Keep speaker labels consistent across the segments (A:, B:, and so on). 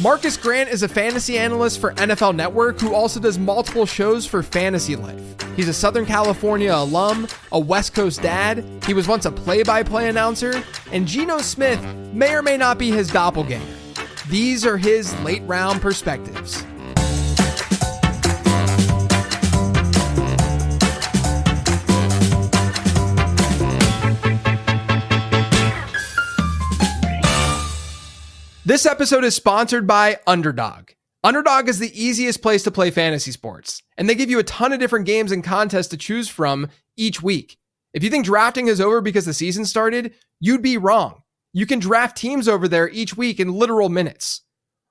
A: Marcus Grant is a fantasy analyst for NFL Network who also does multiple shows for Fantasy Life. He's a Southern California alum, a West Coast dad, he was once a play-by-play announcer, and Geno Smith may or may not be his doppelganger. These are his late-round perspectives. This episode is sponsored by Underdog. Underdog is the easiest place to play fantasy sports, and they give you a ton of different games and contests to choose from each week. If you think drafting is over because the season started, you'd be wrong. You can draft teams over there each week in literal minutes.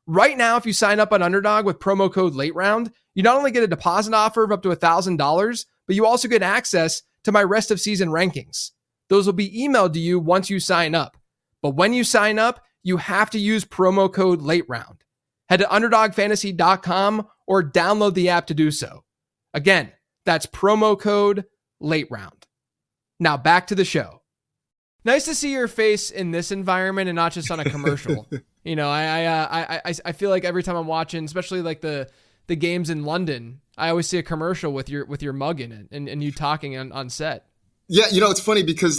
A: Right now, if you sign up on Underdog with promo code LATEROUND, you not only get a deposit offer of up to $1,000, but you also get access to my rest of season rankings. Those will be emailed to you once you sign up. But when you sign up, you have to use promo code LATEROUND. Head to UnderdogFantasy.com or download the app to do so. Again, that's promo code LATEROUND. Now back to the show. Nice to see your face in this environment and not just on a commercial. You know, I feel like every time I'm watching, especially like the games in London, I always see a commercial with your mug in it and you talking on set.
B: Yeah, you know, it's funny because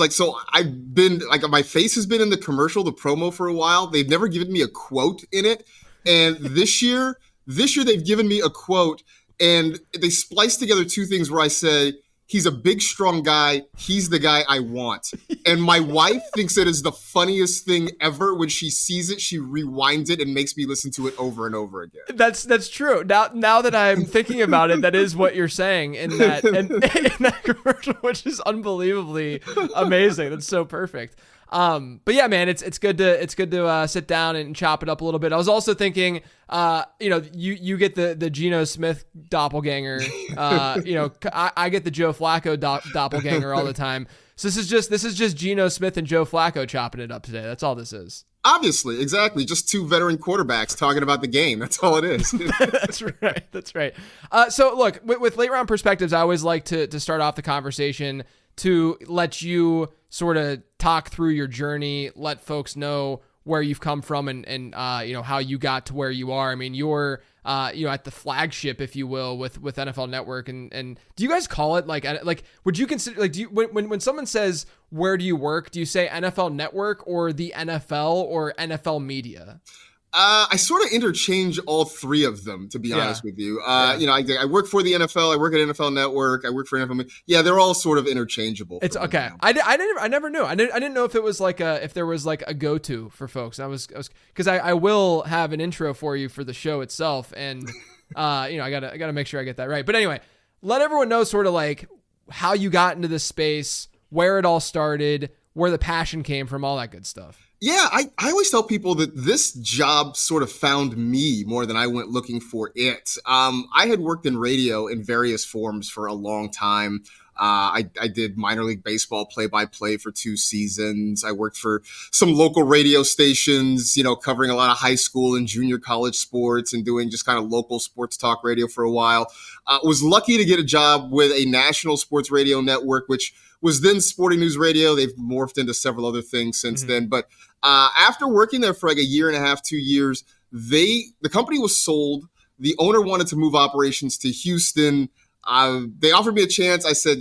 B: I've been my face has been in the commercial, the promo for a while. They've never given me a quote in it. And this year they've given me a quote and they spliced together two things where I say, he's a big, strong guy. He's the guy I want. And my wife thinks it is the funniest thing ever. When she sees it, she rewinds it and makes me listen to it over and over again. That's
A: true. Now that I'm thinking about it, that is what you're saying in that commercial, which is unbelievably amazing. That's so perfect. But yeah, man, it's good to sit down and chop it up a little bit. I was also thinking, you get the Geno Smith doppelganger. I get the Joe Flacco doppelganger all the time. So this is just Geno Smith and Joe Flacco chopping it up today. That's all this is.
B: Obviously, exactly. Just two veteran quarterbacks talking about the game. That's all it is.
A: That's right. So look, with late round perspectives, I always like to start off the conversation to let you sort of talk through your journey, let folks know where you've come from and how you got to where you are. I mean, you're at the flagship, if you will, with NFL Network. And do you guys call it like would you consider, like, do you, when someone says, where do you work? Do you say NFL Network or the NFL or NFL media?
B: I sort of interchange all three of them, to be honest with you. I work for the NFL. I work at NFL Network. I work for NFL. Yeah, they're all sort of interchangeable.
A: It's okay. I never knew. I didn't know if it was if there was like a go-to for folks. I was because I will have an intro for you for the show itself, and I gotta make sure I get that right. But anyway, let everyone know sort of like how you got into this space, where it all started, where the passion came from, all that good stuff.
B: Yeah, I always tell people that this job sort of found me more than I went looking for it. I had worked in radio in various forms for a long time. I did minor league baseball play-by-play for 2 seasons. I worked for some local radio stations, covering a lot of high school and junior college sports and doing just kind of local sports talk radio for a while. Was lucky to get a job with a national sports radio network, which was then Sporting News Radio. They've morphed into several other things since then. But after working there for like a year and a half, 2 years, the company was sold. The owner wanted to move operations to Houston. They offered me a chance. I said,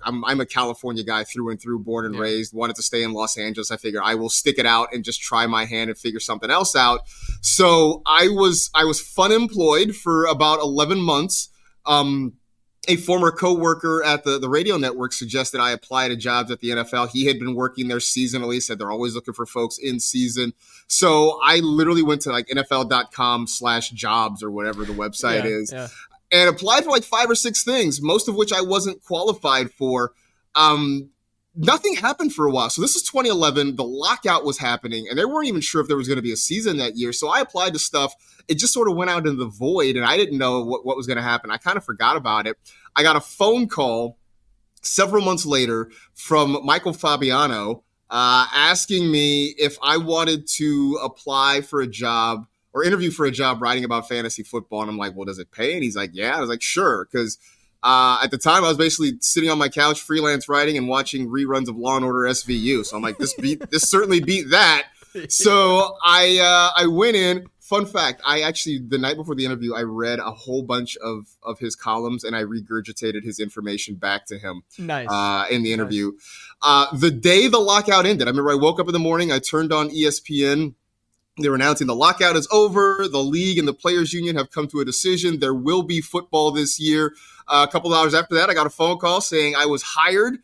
B: I'm a California guy through and through, born and raised, wanted to stay in Los Angeles. I figured I will stick it out and just try my hand and figure something else out. So I was fun employed for about 11 months. A former coworker at the radio network suggested I apply to jobs at the NFL. He had been working there seasonally, said they're always looking for folks in season. So I literally went to like NFL.com/jobs or whatever the website is. Yeah. And applied for like 5 or 6 things, most of which I wasn't qualified for. Nothing happened for a while. So this is 2011. The lockout was happening, and they weren't even sure if there was going to be a season that year. So I applied to stuff. It just sort of went out into the void, and I didn't know what was going to happen. I kind of forgot about it. I got a phone call several months later from Michael Fabiano asking me if I wanted to apply for a job or interview for a job writing about fantasy football. And I'm like, well, does it pay? And he's like, yeah. I was like, sure. Because at the time I was basically sitting on my couch, freelance writing and watching reruns of Law and Order SVU. So I'm like, this certainly beat that. So I went in, Fun fact, I actually, the night before the interview, I read a whole bunch of his columns and I regurgitated his information back to him
A: Nice.
B: in the interview. The day the lockout ended, I remember I woke up in the morning, I turned on ESPN. They were announcing the lockout is over. The league and the players union have come to a decision. There will be football this year. A couple of hours after that, I got a phone call saying I was hired.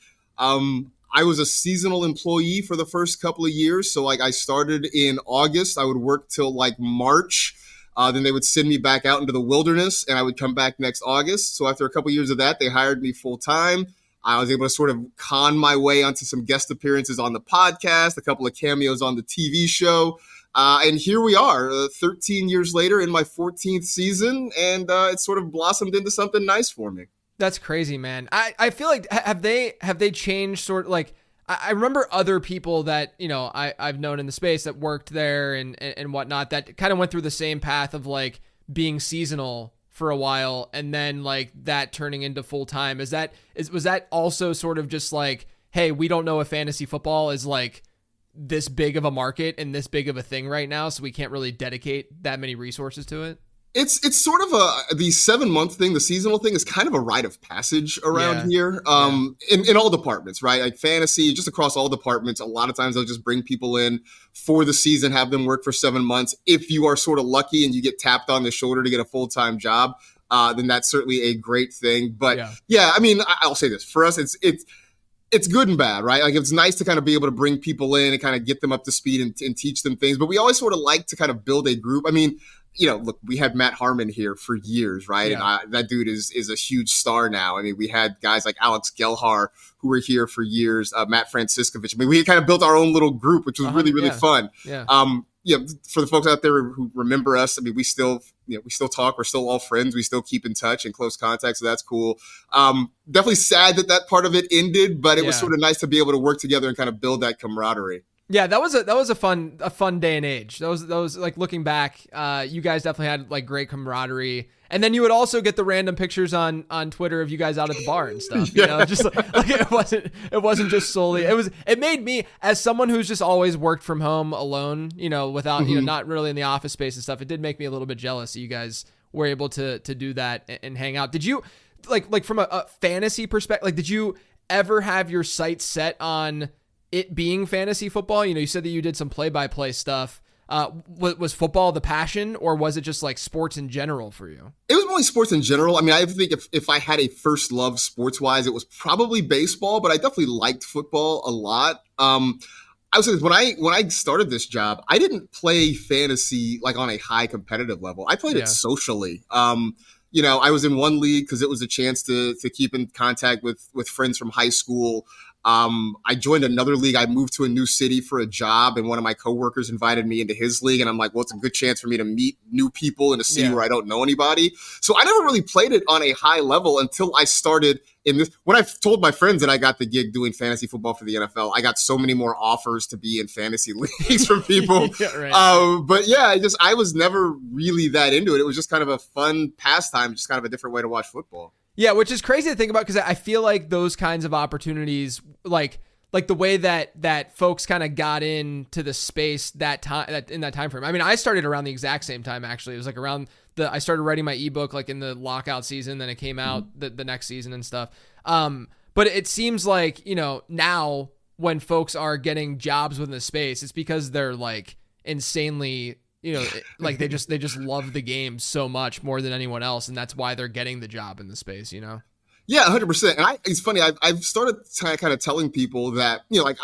B: I was a seasonal employee for the first couple of years. So like I started in August. I would work till like March. Then they would send me back out into the wilderness and I would come back next August. So after a couple of years of that, they hired me full time. I was able to sort of con my way onto some guest appearances on the podcast, a couple of cameos on the TV show. And here we are 13 years later in my 14th season. And it's sort of blossomed into something nice for me.
A: That's crazy, man. I feel like have they changed sort of like I remember other people that, you know, I've known in the space that worked there and whatnot that kind of went through the same path of like being seasonal for a while and then like that turning into full time. Was that also sort of just like, hey, we don't know if fantasy football is like this big of a market and this big of a thing right now, so we can't really dedicate that many resources to it?
B: It's sort of the 7-month thing, the seasonal thing is kind of a rite of passage around here in all departments, right? Like fantasy, just across all departments. A lot of times they'll just bring people in for the season, have them work for 7 months. If you are sort of lucky and you get tapped on the shoulder to get a full-time job, then that's certainly a great thing. But yeah, I mean, I'll say this. For us, it's good and bad, right? Like it's nice to kind of be able to bring people in and kind of get them up to speed and teach them things. But we always sort of like to kind of build a group. I mean, you know, look, we had Matt Harmon here for years, right? Yeah. And that dude is a huge star now. I mean, we had guys like Alex Gelhar who were here for years, Matt Franciscovich. I mean, we kind of built our own little group, which was really fun. Yeah. For the folks out there who remember us, I mean, we still talk. We're still all friends. We still keep in touch and close contact. So that's cool. Definitely sad that part of it ended, but it was sort of nice to be able to work together and kind of build that camaraderie.
A: Yeah, that was a fun day and age. That was like looking back, you guys definitely had like great camaraderie. And then you would also get the random pictures on Twitter of you guys out at the bar and stuff. You know, just like it wasn't just solely. It made me, as someone who's just always worked from home alone, you know, without you know, not really in the office space and stuff. It did make me a little bit jealous that you guys were able to do that and hang out. Did you like from a fantasy perspective? Like, did you ever have your sights set on it being fantasy football? You know, you said that you did some play-by-play stuff. Was football the passion, or was it just like sports in general for you?
B: It was mostly sports in general. I mean, I think if I had a first love sports-wise, it was probably baseball, but I definitely liked football a lot. I would say when I started this job, I didn't play fantasy like on a high competitive level. I played it socially. You know, I was in one league because it was a chance to keep in contact with friends from high school. I joined another league. I moved to a new city for a job, and one of my coworkers invited me into his league. And I'm like, well, it's a good chance for me to meet new people in a city where I don't know anybody. So I never really played it on a high level until I started in this. When I told my friends that I got the gig doing fantasy football for the NFL, I got so many more offers to be in fantasy leagues from people. But yeah, I was never really that into it. It was just kind of a fun pastime, just kind of a different way to watch football.
A: Yeah, which is crazy to think about because I feel like those kinds of opportunities, like the way that folks kind of got into the space in that time frame. I mean, I started around the exact same time. Actually, it was like around I started writing my ebook like in the lockout season. Then it came out the next season and stuff. But it seems like, you know, now when folks are getting jobs within the space, it's because they're like insanely, you know, like they just love the game so much more than anyone else, and that's why they're getting the job in the space, you know?
B: Yeah, 100%. And it's funny, I've started kind of telling people that, you know, like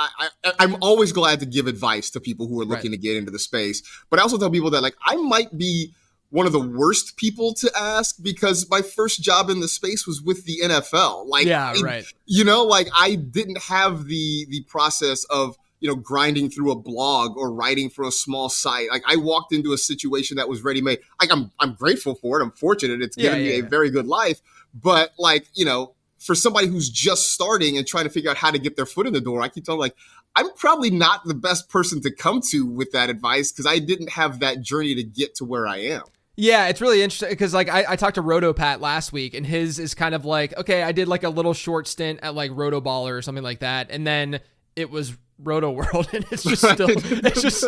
B: I'm always glad to give advice to people who are looking to get into the space, but I also tell people that like I might be one of the worst people to ask because my first job in the space was with the NFL. Like, you know, like I didn't have the process of, you know, grinding through a blog or writing for a small site. Like I walked into a situation that was ready-made. Like I'm grateful for it. I'm fortunate. It's given me a very good life. But like, you know, for somebody who's just starting and trying to figure out how to get their foot in the door, I keep telling like, I'm probably not the best person to come to with that advice because I didn't have that journey to get to where I am.
A: Yeah, it's really interesting because like I talked to RotoPat last week and his is kind of like, okay, I did like a little short stint at like RotoBaller or something like that. And then it was Roto World, and it's just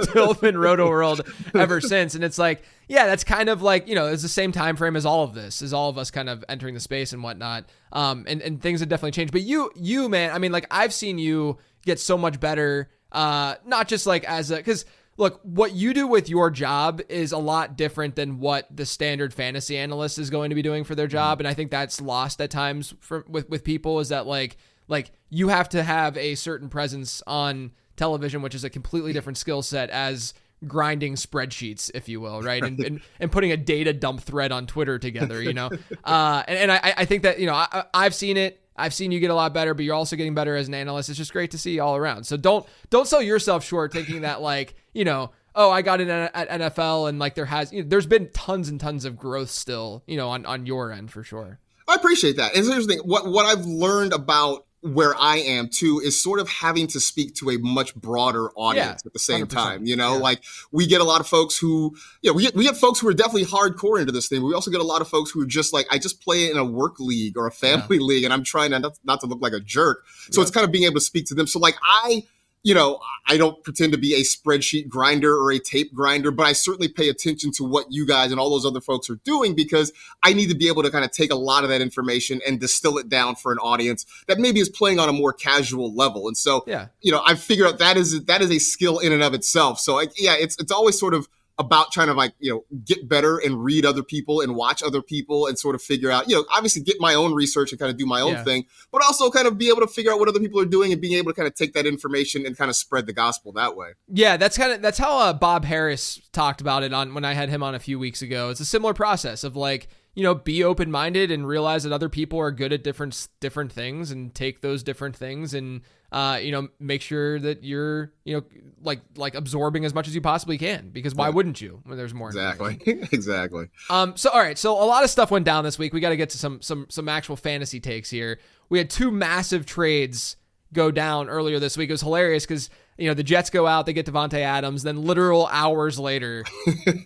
A: still been Roto World ever since. And it's like, yeah, that's kind of like, it's the same time frame as all of this, as all of us kind of entering the space and whatnot. And things have definitely changed. But you, man, I mean, like, I've seen you get so much better, not just like because look, what you do with your job is a lot different than what the standard fantasy analyst is going to be doing for their job. And I think that's lost at times with people, is that like you have to have a certain presence on television, which is a completely different skill set as grinding spreadsheets, if you will. Right. And putting a data dump thread on Twitter together, and I think that, I've seen it. I've seen you get a lot better, but you're also getting better as an analyst. It's just great to see all around. So don't sell yourself short thinking that like, oh, I got in at NFL, and like there's been tons and tons of growth still, on your end for sure.
B: I appreciate that. And here's the thing, what I've learned about where I am too is sort of having to speak to a much broader audience at the same 100%. Time. Like we get a lot of folks who, we get folks who are definitely hardcore into this thing. But we also get a lot of folks who are just like, I just play it in a work league or a family league, and I'm trying not to look like a jerk. So it's kind of being able to speak to them. So like I don't pretend to be a spreadsheet grinder or a tape grinder, but I certainly pay attention to what you guys and all those other folks are doing, because I need to be able to kind of take a lot of that information and distill it down for an audience that maybe is playing on a more casual level. And so, I've figured out that is a skill in and of itself. So it's always sort of about trying to like, get better and read other people and watch other people and sort of figure out, obviously get my own research and kind of do my own thing, but also kind of be able to figure out what other people are doing and being able to kind of take that information and kind of spread the gospel that way. Yeah,
A: that's how Bob Harris talked about it when I had him on a few weeks ago. It's a similar process of like, be open-minded and realize that other people are good at different things, and take those different things and, make sure that you're, like absorbing as much as you possibly can, because why wouldn't you when there's more?
B: Exactly.
A: So, all right. So a lot of stuff went down this week. We got to get to some actual fantasy takes here. We had two massive trades go down earlier this week. It was hilarious because, the Jets go out, they get Davante Adams, then literal hours later,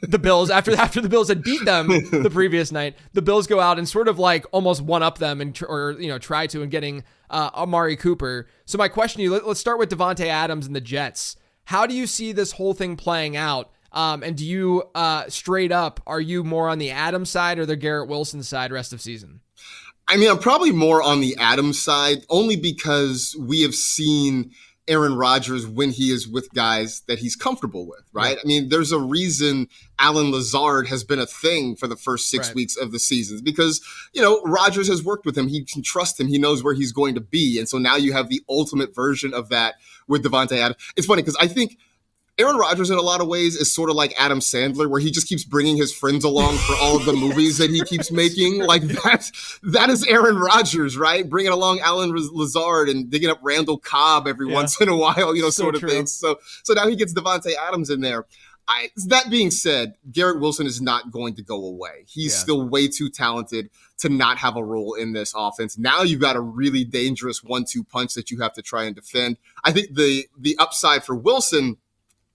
A: the Bills, after the Bills had beat them the previous night, the Bills go out and sort of like almost one-up them and try to, and getting Amari Cooper. So my question to you, let's start with Davante Adams and the Jets. How do you see this whole thing playing out? And do you, straight up, are you more on the Adams side or the Garrett Wilson side rest of season?
B: I mean, I'm probably more on the Adams side, only because we have seen Aaron Rodgers when he is with guys that he's comfortable with, right? I mean, there's a reason Allen Lazard has been a thing for the first 6 weeks of the season, because, Rodgers has worked with him. He can trust him. He knows where he's going to be. And so now you have the ultimate version of that with Davante Adams. It's funny because I think Aaron Rodgers in a lot of ways is sort of like Adam Sandler, where he just keeps bringing his friends along for all of the movies that he keeps making. Like that is Aaron Rodgers, right? Bringing along Allen Lazard and digging up Randall Cobb every once in a while, sort of things. So now he gets Davante Adams in there. That being said, Garrett Wilson is not going to go away. He's still way too talented to not have a role in this offense. Now you've got a really dangerous 1-2 punch that you have to try and defend. I think the upside for Wilson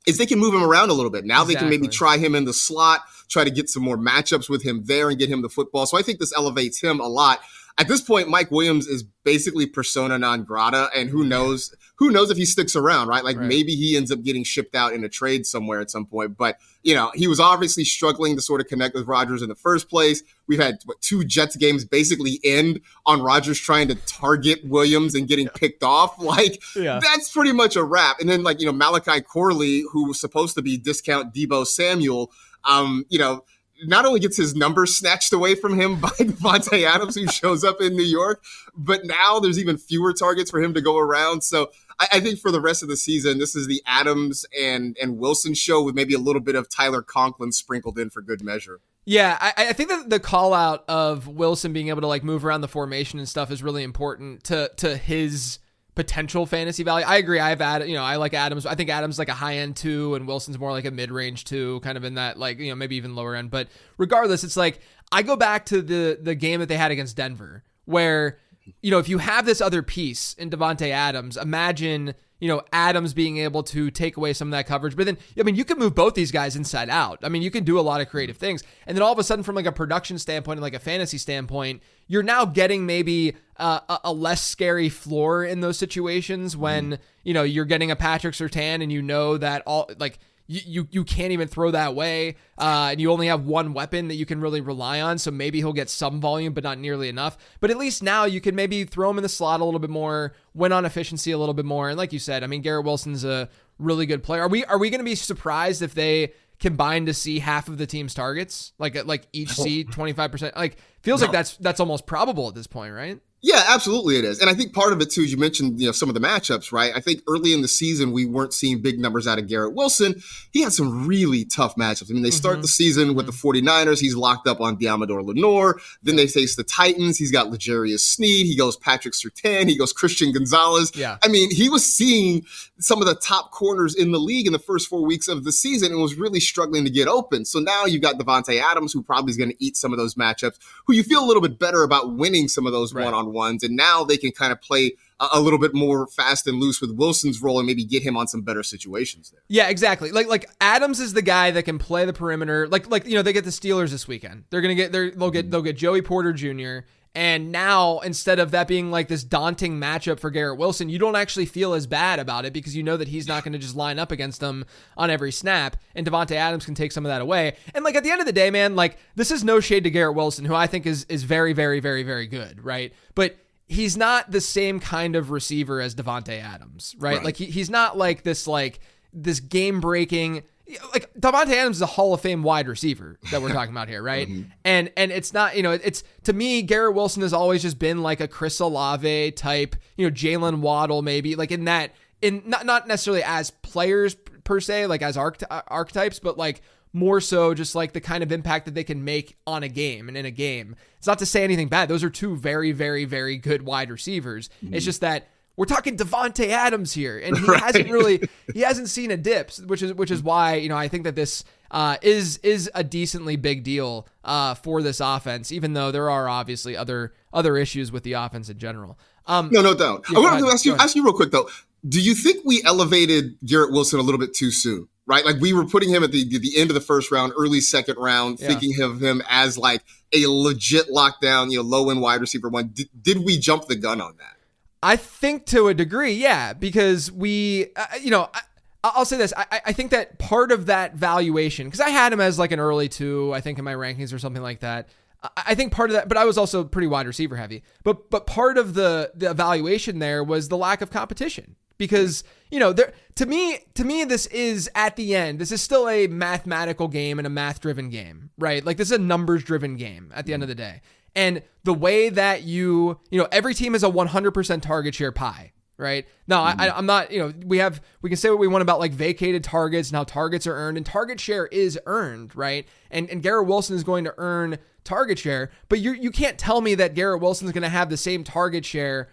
B: is they can move him around a little bit. Now they can maybe try him in the slot, try to get some more matchups with him there and get him the football. So I think this elevates him a lot. At this point, Mike Williams is basically persona non grata, and who knows if he sticks around, right? Maybe he ends up getting shipped out in a trade somewhere at some point. But, he was obviously struggling to sort of connect with Rodgers in the first place. We've had two Jets games basically end on Rodgers trying to target Williams and getting picked off. That's pretty much a wrap. And then Malachi Corley, who was supposed to be discount Deebo Samuel, not only gets his number snatched away from him by Davante Adams, who shows up in New York, but now there's even fewer targets for him to go around. So I think for the rest of the season, this is the Adams and Wilson show with maybe a little bit of Tyler Conklin sprinkled in for good measure.
A: Yeah, I think that the call out of Wilson being able to like move around the formation and stuff is really important to his potential fantasy value. I agree. I like Adams. I think Adams like a high end 2 and Wilson's more like a mid range 2, kind of in that like, maybe even lower end. But regardless, it's like I go back to the game that they had against Denver, where, if you have this other piece in Davante Adams, imagine, Adams being able to take away some of that coverage. But then, I mean, you can move both these guys inside out. I mean, you can do a lot of creative things. And then all of a sudden, from like a production standpoint and like a fantasy standpoint, you're now getting maybe a less scary floor in those situations when, you're getting a Patrick Surtain and that all like, you can't even throw that way, and you only have one weapon that you can really rely on, so maybe he'll get some volume, but not nearly enough. But at least now you can maybe throw him in the slot a little bit more, win on efficiency a little bit more, and like you said, I mean, Garrett Wilson's a really good player. Are we going to be surprised if they combine to see half of the team's targets, like each see 25%? Like, feels like that's almost probable at this point, right?
B: Yeah, absolutely it is. And I think part of it too, as you mentioned, some of the matchups, right? I think early in the season, we weren't seeing big numbers out of Garrett Wilson. He had some really tough matchups. I mean, they start the season with the 49ers. He's locked up on Diamador Lenore. Then they face the Titans. He's got L'Jarius Sneed. He goes Patrick Surtain. He goes Christian Gonzalez.
A: Yeah.
B: I mean, he was seeing some of the top corners in the league in the first 4 weeks of the season and was really struggling to get open. So now you've got Davante Adams, who probably is going to eat some of those matchups, who you feel a little bit better about winning some of those one-on-ones. And now they can kind of play a little bit more fast and loose with Wilson's role and maybe get him on some better situations there.
A: Yeah, exactly. Like Adams is the guy that can play the perimeter. Like they get the Steelers this weekend. They'll get Joey Porter Jr. And now, instead of that being like this daunting matchup for Garrett Wilson, you don't actually feel as bad about it because you know that he's not going to just line up against them on every snap, and Davante Adams can take some of that away. And like at the end of the day, man, like this is no shade to Garrett Wilson, who I think is very, very, very, very good, right? But he's not the same kind of receiver as Davante Adams, right? Like he's not like this game breaking. Like Davante Adams is a Hall of Fame wide receiver that we're talking about here, right? And it's not, it's, to me, Garrett Wilson has always just been like a Chris Olave type, Jalen Waddle maybe, like not necessarily as players per se, like as archetypes, but like more so just like the kind of impact that they can make on a game and in a game. It's not to say anything bad. Those are two very, very, very good wide receivers. It's just that we're talking Davante Adams here, and he hasn't seen a dip, which is why I think that this is a decently big deal for this offense, even though there are obviously other issues with the offense in general.
B: No doubt. I want to ask you real quick though. Do you think we elevated Garrett Wilson a little bit too soon? Right, like we were putting him at the end of the first round, early second round, thinking of him as like a legit lockdown, low end wide receiver one. Did we jump the gun on that?
A: I think to a degree, yeah, because we, I'll say this. I think that part of that valuation, because I had him as like an early 2, I think in my rankings or something like that. I think part of that, but I was also pretty wide receiver heavy. But part of the evaluation there was the lack of competition. Because, to me, this is at the end, this is still a mathematical game and a math driven game, right? Like this is a numbers driven game at the end of the day. And the way that every team is a 100% target share pie, right? No, I'm not, we can say what we want about like vacated targets and how targets are earned, and target share is earned, right? And Garrett Wilson is going to earn target share, but you can't tell me that Garrett Wilson is going to have the same target share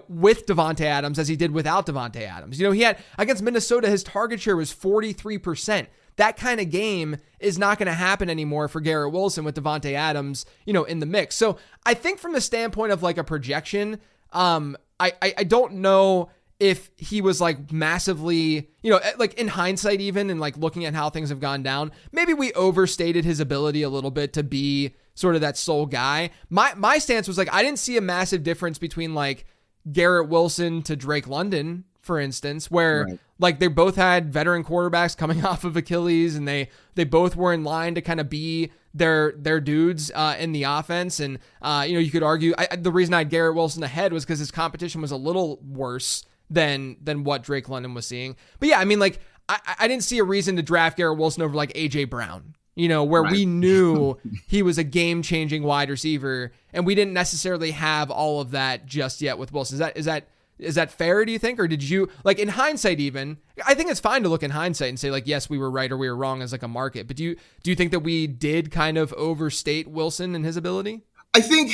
A: with Davante Adams as he did without Davante Adams. He had against Minnesota, his target share was 43%. That kind of game is not going to happen anymore for Garrett Wilson with Davante Adams, in the mix. So I think from the standpoint of like a projection, I don't know if he was like massively, like in hindsight even, and like looking at how things have gone down, maybe we overstated his ability a little bit to be sort of that sole guy. My stance was like, I didn't see a massive difference between like Garrett Wilson to Drake London, for instance, where like they both had veteran quarterbacks coming off of Achilles, and they both were in line to kind of be their dudes in the offense. And you could argue the reason I had Garrett Wilson ahead was because his competition was a little worse than what Drake London was seeing. But yeah, I mean, like I didn't see a reason to draft Garrett Wilson over like AJ Brown, where we knew he was a game-changing wide receiver, and we didn't necessarily have all of that just yet with Wilson. Is that fair, do you think? Or did you, like in hindsight even, I think it's fine to look in hindsight and say like, yes, we were right or we were wrong as like a market. But do you think that we did kind of overstate Wilson and his ability?
B: I think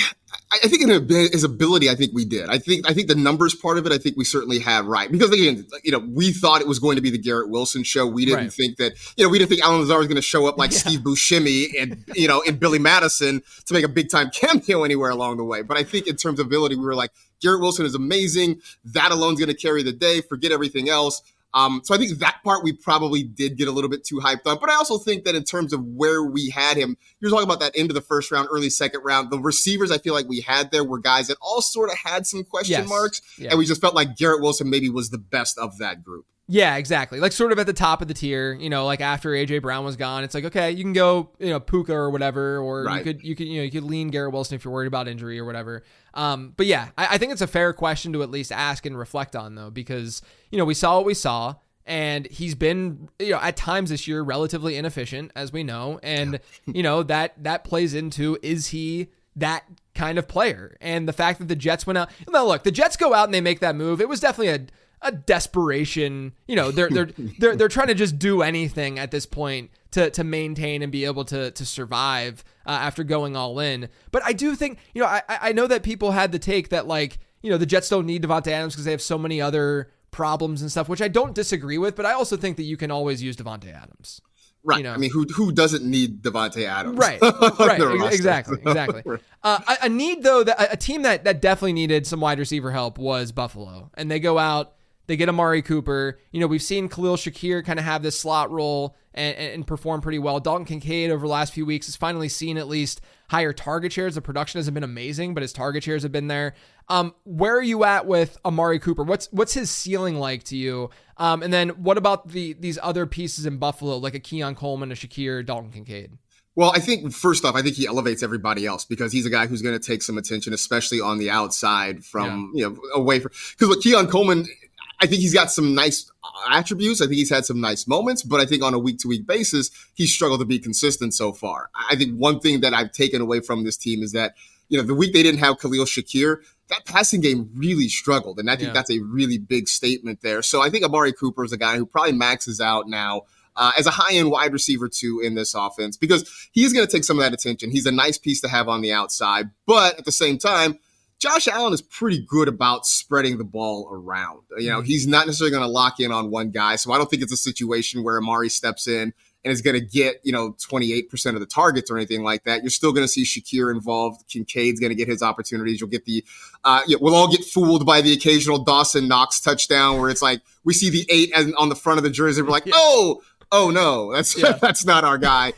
B: in his ability, I think we did. I think the numbers part of it, I think we certainly have right. Because again, we thought it was going to be the Garrett Wilson show. We didn't think that, we didn't think Alan Lazar was going to show up like Steve Buscemi and, in Billy Madison to make a big time cameo anywhere along the way. But I think in terms of ability, we were like, Garrett Wilson is amazing. That alone's going to carry the day. Forget everything else. So I think that part we probably did get a little bit too hyped on. But I also think that in terms of where we had him, you're talking about that end of the first round, early second round. The receivers I feel like we had there were guys that all sort of had some question marks. And we just felt like Garrett Wilson maybe was the best of that group.
A: Yeah, exactly. Like sort of at the top of the tier, like after AJ Brown was gone, it's like, okay, you can go, Puka or whatever, or you could lean Garrett Wilson if you're worried about injury or whatever. But yeah, I think it's a fair question to at least ask and reflect on though, because, we saw what we saw and he's been, at times this year relatively inefficient, as we know. And, that plays into, is he that kind of player? And the fact that the Jets went out, now look, the Jets go out and they make that move. It was definitely a desperation, they're trying to just do anything at this point to maintain and be able to survive after going all in. But I do think, I know that people had the take that the Jets don't need Davante Adams because they have so many other problems and stuff, which I don't disagree with, but I also think that you can always use Davante Adams.
B: Right. I mean, who doesn't need Davante Adams?
A: Right. Exactly. A need though, that a team that definitely needed some wide receiver help was Buffalo, and they go out. They get Amari Cooper. We've seen Khalil Shakir kind of have this slot role and perform pretty well. Dalton Kincaid over the last few weeks has finally seen at least higher target shares. The production hasn't been amazing, but his target shares have been there. Where are you at with Amari Cooper? What's his ceiling like to you? And then what about these other pieces in Buffalo, like a Keon Coleman, a Shakir, Dalton Kincaid?
B: Well, I think first off, I think he elevates everybody else because he's a guy who's going to take some attention, especially on the outside from, away from, because with Keon Coleman, I think he's got some nice attributes. I think he's had some nice moments, but I think on a week-to-week basis, he's struggled to be consistent so far. I think one thing that I've taken away from this team is that, the week they didn't have Khalil Shakir, that passing game really struggled. And I think that's a really big statement there. So I think Amari Cooper is a guy who probably maxes out now as a high-end wide receiver too in this offense because he's going to take some of that attention. He's a nice piece to have on the outside, but at the same time, Josh Allen is pretty good about spreading the ball around. He's not necessarily going to lock in on one guy. So I don't think it's a situation where Amari steps in and is going to get, 28% of the targets or anything like that. You're still going to see Shakir involved. Kincaid's going to get his opportunities. You'll get we'll all get fooled by the occasional Dawson Knox touchdown where it's like we see the 8 on the front of the jersey. We're like, oh no, that's not our guy.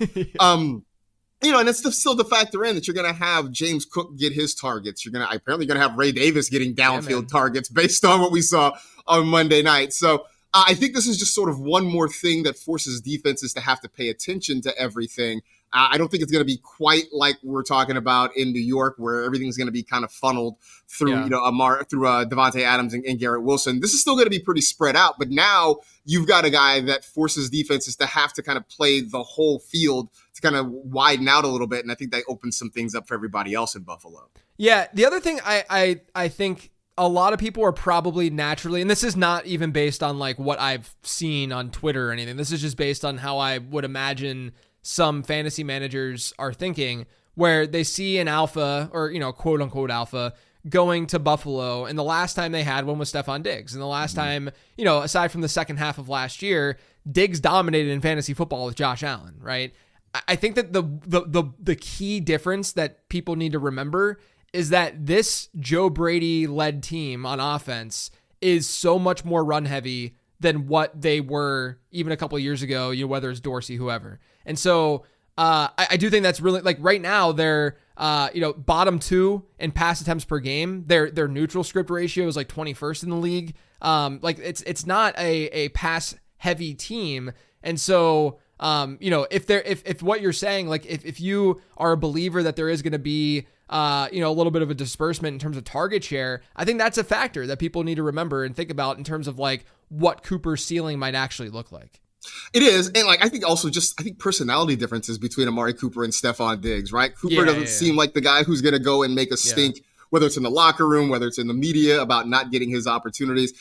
B: And it's still to factor in that you're going to have James Cook get his targets. You're apparently going to have Ray Davis getting downfield targets based on what we saw on Monday night. So I think this is just sort of one more thing that forces defenses to have to pay attention to everything. I don't think it's going to be quite like we're talking about in New York, where everything's going to be kind of funneled through, Davante Adams and Garrett Wilson. This is still going to be pretty spread out, but now you've got a guy that forces defenses to have to kind of play the whole field to kind of widen out a little bit, and I think that opens some things up for everybody else in Buffalo.
A: Yeah, the other thing I think a lot of people are probably naturally, and this is not even based on like what I've seen on Twitter or anything. This is just based on how I would imagine some fantasy managers are thinking, where they see an alpha or, quote unquote alpha going to Buffalo. And the last time they had one was Stephon Diggs. And the last time, aside from the second half of last year, Diggs dominated in fantasy football with Josh Allen, right? I think that the key difference that people need to remember is that this Joe Brady led team on offense is so much more run heavy than what they were even a couple of years ago, whether it's Dorsey, whoever. And so I do think that's really, like, right now they're bottom 2 in pass attempts per game. Their neutral script ratio is like 21st in the league. It's not a pass heavy team. And so if what you're saying, like if you are a believer that there is going to be a little bit of a disbursement in terms of target share, I think that's a factor that people need to remember and think about in terms of like what Cooper's ceiling might actually look like.
B: It is. And I think also personality differences between Amari Cooper and Stephon Diggs, right? Cooper doesn't seem like the guy who's going to go and make a stink, whether it's in the locker room, whether it's in the media, about not getting his opportunities.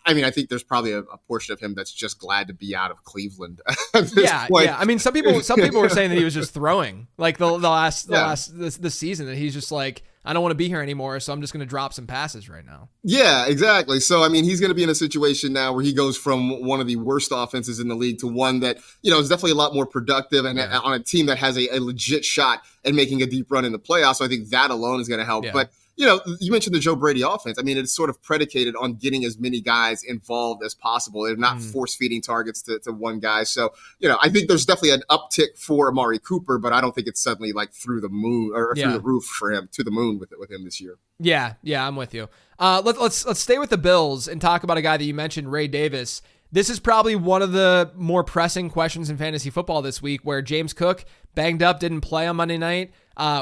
B: I mean, I think there's probably a portion of him that's just glad to be out of Cleveland at this point.
A: Yeah. I mean, some people were saying that he was just throwing like the last this season, that he's just like, I don't want to be here anymore, so I'm just going to drop some passes right now.
B: Yeah, exactly. So, I mean, he's going to be in a situation now where he goes from one of the worst offenses in the league to one that, is definitely a lot more productive and on a team that has a legit shot at making a deep run in the playoffs. So I think that alone is going to help. Yeah. But, you mentioned the Joe Brady offense. I mean, it's sort of predicated on getting as many guys involved as possible. They're not force-feeding targets to one guy. So, I think there's definitely an uptick for Amari Cooper, but I don't think it's suddenly like through the moon or through the roof for him, to the moon with him this year.
A: Yeah, I'm with you. Let's stay with the Bills and talk about a guy that you mentioned, Ray Davis. This is probably one of the more pressing questions in fantasy football this week, where James Cook banged up, didn't play on Monday night.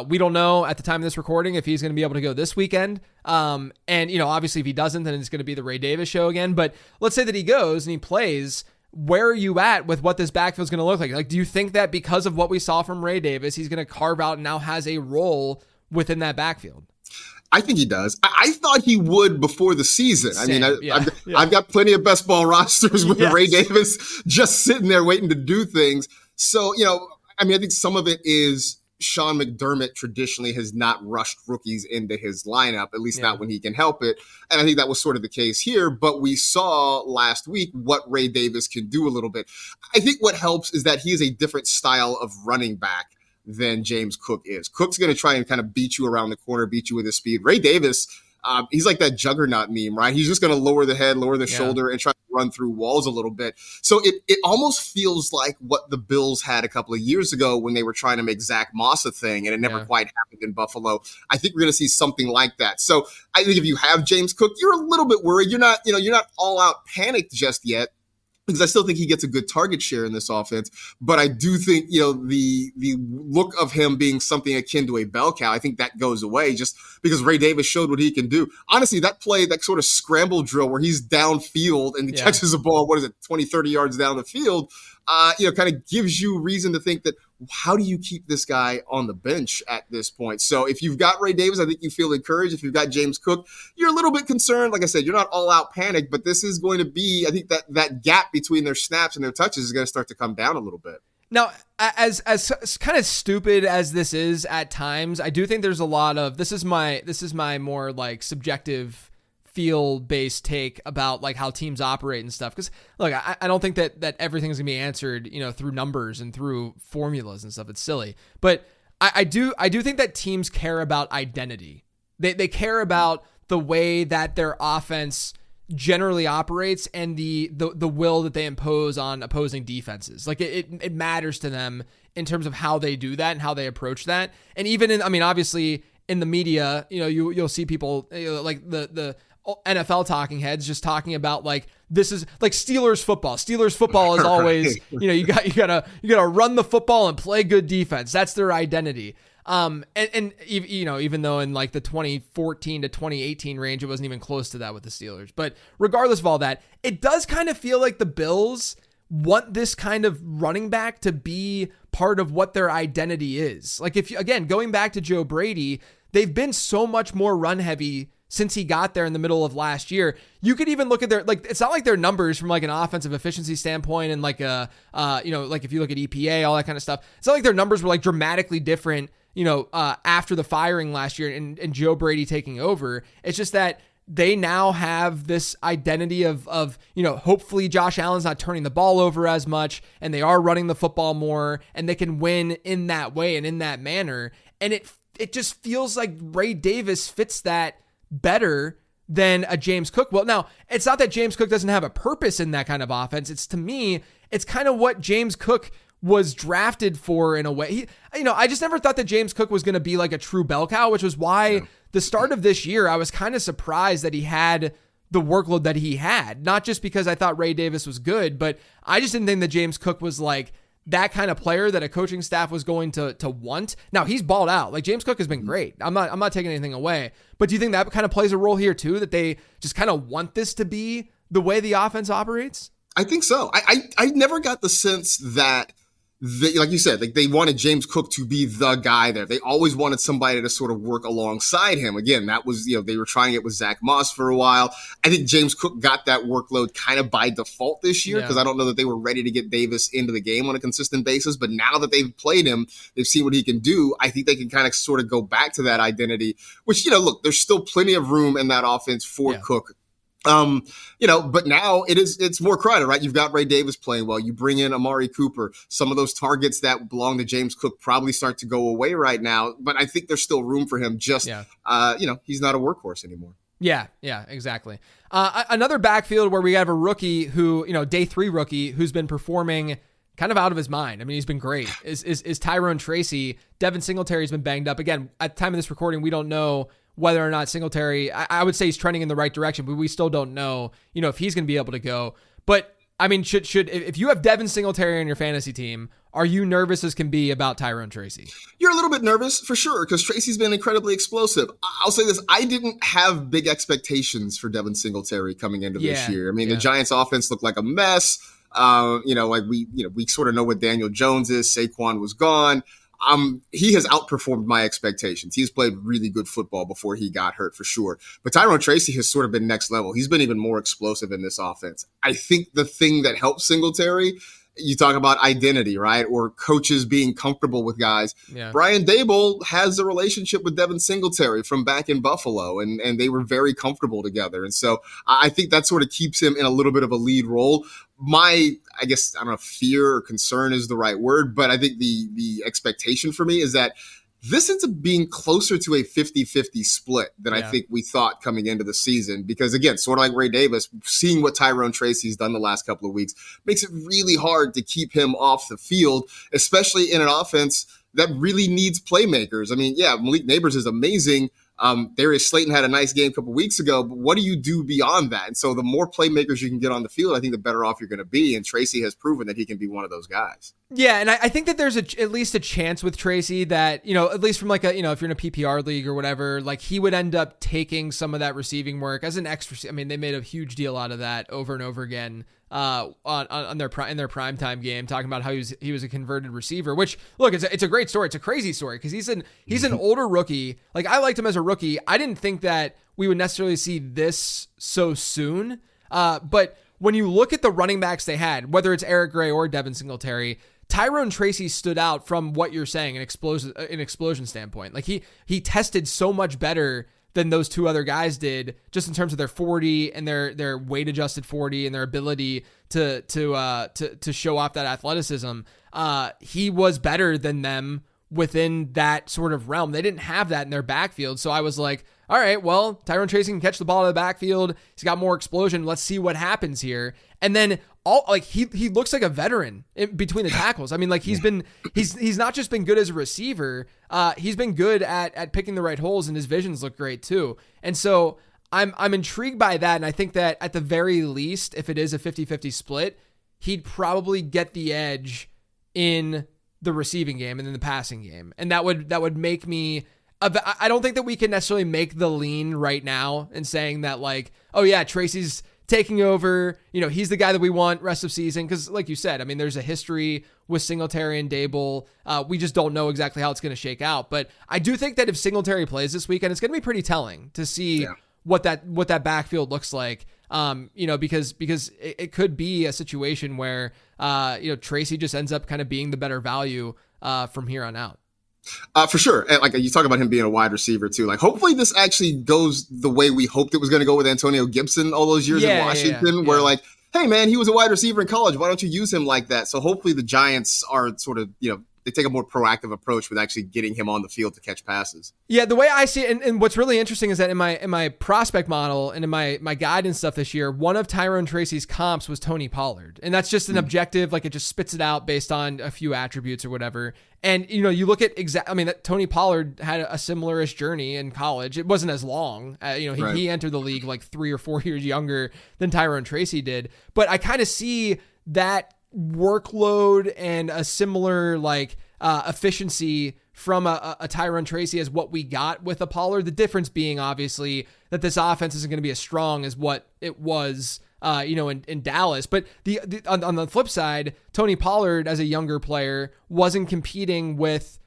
A: We don't know at the time of this recording if he's going to be able to go this weekend. And, obviously if he doesn't, then it's going to be the Ray Davis show again. But let's say that he goes and he plays. Where are you at with what this backfield is going to look like? Like, do you think that because of what we saw from Ray Davis, he's going to carve out and now has a role within that backfield?
B: I think he does. I thought he would before the season.
A: Same.
B: I mean, I've got plenty of best ball rosters with Ray Davis just sitting there waiting to do things. So, I think some of it is Sean McDermott traditionally has not rushed rookies into his lineup, at least not when he can help it. And I think that was sort of the case here. But we saw last week what Ray Davis can do a little bit. I think what helps is that he is a different style of running back than James Cook is. Cook's going to try and kind of beat you around the corner, beat you with his speed. Ray Davis, he's like that juggernaut meme, right? He's just going to lower the head, lower the shoulder, and try to run through walls a little bit. So it almost feels like what the Bills had a couple of years ago when they were trying to make Zach Moss a thing, and it never quite happened in Buffalo. I think we're going to see something like that. So I think if you have James Cook, you're a little bit worried. You're not all out panicked just yet, because I still think he gets a good target share in this offense. But I do think, the look of him being something akin to a bell cow, I think that goes away just because Ray Davis showed what he can do. Honestly, that play, that sort of scramble drill where he's downfield and he catches the ball, 20, 30 yards down the field, kind of gives you reason to think that, how do you keep this guy on the bench at this point? So if you've got Ray Davis, I think you feel encouraged. If you've got James Cook, you're a little bit concerned. Like I said, you're not all out panic, but this is going to be, I think that gap between their snaps and their touches is going to start to come down a little bit.
A: Now, as kind of stupid as this is at times, I do think there's a lot of, this is my more like subjective feel-based take about like how teams operate and stuff. Because look, I don't think that everything's gonna be answered, through numbers and through formulas and stuff. It's silly. But I do think that teams care about identity. They care about the way that their offense generally operates and the will that they impose on opposing defenses. Like it matters to them in terms of how they do that and how they approach that. And even obviously in the media, you'll see people like the NFL talking heads just talking about like, this is like Steelers football. Steelers football is always, you gotta run the football and play good defense. That's their identity. And even though in like the 2014 to 2018 range, it wasn't even close to that with the Steelers. But regardless of all that, it does kind of feel like the Bills want this kind of running back to be part of what their identity is. Like going back to Joe Brady, they've been so much more run heavy since he got there in the middle of last year. You could even look at it's not like their numbers from like an offensive efficiency standpoint and like like if you look at EPA, all that kind of stuff, it's not like their numbers were like dramatically different, after the firing last year and Joe Brady taking over. It's just that they now have this identity of hopefully Josh Allen's not turning the ball over as much and they are running the football more and they can win in that way and in that manner. And it just feels like Ray Davis fits that better than a James Cook. Well, now it's not that James Cook doesn't have a purpose in that kind of offense. It's, to me, it's kind of what James Cook was drafted for in a way. I just never thought that James Cook was going to be like a true bell cow, which was why the start of this year, I was kind of surprised that he had the workload that he had, not just because I thought Ray Davis was good, but I just didn't think that James Cook was like that kind of player that a coaching staff was going to want. Now he's balled out. Like James Cook has been great. I'm not taking anything away, but do you think that kind of plays a role here too, that they just kind of want this to be the way the offense operates?
B: I think so. I never got the sense that like you said, like they wanted James Cook to be the guy there. They always wanted somebody to sort of work alongside him. Again, that was, they were trying it with Zach Moss for a while. I think James Cook got that workload kind of by default this year because I don't know that they were ready to get Davis into the game on a consistent basis. But now that they've played him, they've seen what he can do. I think they can kind of sort of go back to that identity, which, look, there's still plenty of room in that offense for Cook. But now it's more crowded, right? You've got Ray Davis playing well. You bring in Amari Cooper. Some of those targets that belong to James Cook probably start to go away right now, but I think there's still room for him. Just, he's not a workhorse anymore.
A: Yeah, exactly. Another backfield where we have a rookie who, day 3 rookie who's been performing kind of out of his mind. I mean, he's been great. Is Tyrone Tracy. Devin Singletary's been banged up. Again, at the time of this recording, we don't know whether or not Singletary, I would say he's trending in the right direction, but we still don't know, if he's going to be able to go. But I mean, if you have Devin Singletary on your fantasy team, are you nervous as can be about Tyrone Tracy?
B: You're a little bit nervous for sure because Tracy's been incredibly explosive. I'll say this: I didn't have big expectations for Devin Singletary coming into this year. I mean, the Giants' offense looked like a mess. We sort of know what Daniel Jones is. Saquon was gone. He has outperformed my expectations. He's played really good football before he got hurt for sure. But Tyrone Tracy has sort of been next level. He's been even more explosive in this offense. I think the thing that helps Singletary, you talk about identity, right? Or coaches being comfortable with guys. Yeah. Brian Daboll has a relationship with Devin Singletary from back in Buffalo, and they were very comfortable together. And so I think that sort of keeps him in a little bit of a lead role. I don't know if fear or concern is the right word, but I think the expectation for me is that this ends up being closer to a 50-50 split than I think we thought coming into the season. Because again, sort of like Ray Davis, seeing what Tyrone Tracy's done the last couple of weeks makes it really hard to keep him off the field, especially in an offense that really needs playmakers. I mean, Malik Neighbors is amazing. Darius Slayton had a nice game a couple weeks ago, but what do you do beyond that? And so the more playmakers you can get on the field, I think the better off you're going to be. And Tracy has proven that he can be one of those guys.
A: Yeah, and I think that there's at least a chance with Tracy that, at least from like if you're in a PPR league or whatever, like he would end up taking some of that receiving work as an extra. I mean, they made a huge deal out of that over and over again in their primetime game, talking about how he was a converted receiver, which look, it's a great story. It's a crazy story because he's an older rookie. Like I liked him as a rookie. I didn't think that we would necessarily see this so soon. But when you look at the running backs they had, whether it's Eric Gray or Devin Singletary, Tyrone Tracy stood out from what you're saying, an explosion standpoint. Like he tested so much better than those two other guys did, just in terms of their 40 and their weight adjusted 40 and their ability to show off that athleticism. He was better than them within that sort of realm. They didn't have that in their backfield. So I was like, all right, well, Tyrone Tracy can catch the ball in the backfield. He's got more explosion. Let's see what happens here. And then he looks like a veteran in between the tackles. I mean, like he's not just been good as a receiver. He's been good at picking the right holes, and his visions look great too. And so I'm intrigued by that. And I think that at the very least, if it is a 50-50 split, he'd probably get the edge in the receiving game and in the passing game. And that would make me, I don't think that we can necessarily make the lean right now and saying that like, oh yeah, Tracy's taking over, he's the guy that we want rest of season. Cause like you said, I mean, there's a history with Singletary and Daboll. We just don't know exactly how it's going to shake out. But I do think that if Singletary plays this weekend, it's going to be pretty telling to see what that backfield looks like. Because it could be a situation where, Tracy just ends up kind of being the better value from here on out.
B: For sure. And like you talk about him being a wide receiver too. Like hopefully this actually goes the way we hoped it was going to go with Antonio Gibson all those years in Washington, where like, hey man, he was a wide receiver in college. Why don't you use him like that? So hopefully the Giants are sort of, they take a more proactive approach with actually getting him on the field to catch passes.
A: Yeah, the way I see it, and what's really interesting is that in my prospect model and in my guide and stuff this year, one of Tyrone Tracy's comps was Tony Pollard. And that's just an objective, like it just spits it out based on a few attributes or whatever. And, you look at that Tony Pollard had a similar-ish journey in college. It wasn't as long. He entered the league like 3 or 4 years younger than Tyrone Tracy did. But I kind of see that workload and a similar efficiency from a Tyrone Tracy as what we got with a Pollard. The difference being obviously that this offense isn't going to be as strong as what it was in Dallas. But on the flip side, Tony Pollard as a younger player wasn't competing with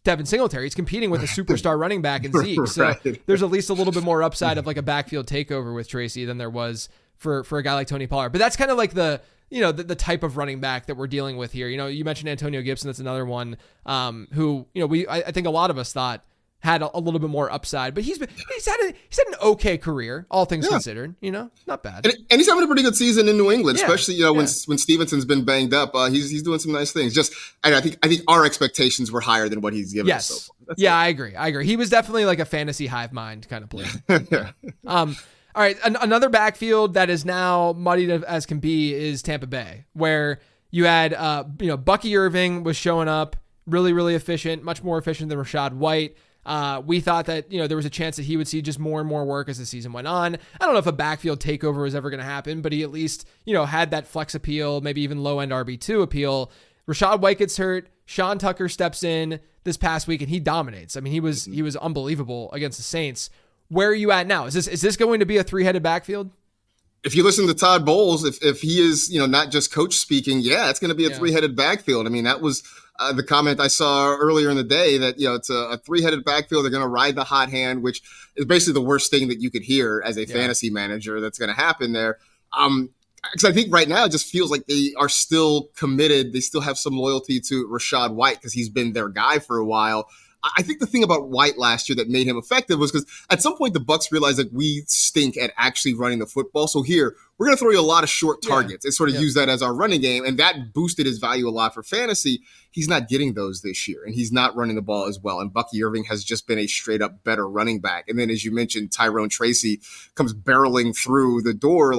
A: Devin Singletary. He's competing with a superstar running back in Zeke. So
B: Right.
A: there's at least a little bit more upside of like a backfield takeover with Tracy than there was for a guy like Tony Pollard. But that's kind of like the type of running back that we're dealing with here. You mentioned Antonio Gibson. That's another one who, I think a lot of us thought had a little bit more upside, but he's had an okay career, all things considered, not bad.
B: And he's having a pretty good season in New England, especially, when
A: Yeah.
B: Stevenson's been banged up, he's doing some nice things. And I think our expectations were higher than what he's given us so far. That's
A: I agree. He was definitely like a fantasy hive mind kind of player.
B: yeah.
A: All right. Another backfield that is now muddied as can be is Tampa Bay, where you had, Bucky Irving was showing up really, really efficient, much more efficient than Rachaad White. We thought that, there was a chance that he would see just more and more work as the season went on. I don't know if a backfield takeover was ever going to happen, but he at least, had that flex appeal, maybe even low end RB2 appeal. Rachaad White gets hurt. Sean Tucker steps in this past week and he dominates. I mean, he was unbelievable against the Saints. Where are you at now? Is this going to be a 3-headed backfield?
B: If you listen to Todd Bowles, if he is, not just coach speaking, it's going to be a 3-headed backfield. I mean, that was the comment I saw earlier in the day that, it's a 3-headed backfield. They're going to ride the hot hand, which is basically the worst thing that you could hear as a fantasy manager that's going to happen there. Because I think right now it just feels like they are still committed. They still have some loyalty to Rachaad White because he's been their guy for a while. I think the thing about White last year that made him effective was because at some point the Bucs realized that we stink at actually running the football. So here, we're going to throw you a lot of short targets and sort of use that as our running game. And that boosted his value a lot for fantasy. He's not getting those this year, and he's not running the ball as well. And Bucky Irving has just been a straight up better running back. And then, as you mentioned, Tyrone Tracy comes barreling through the door.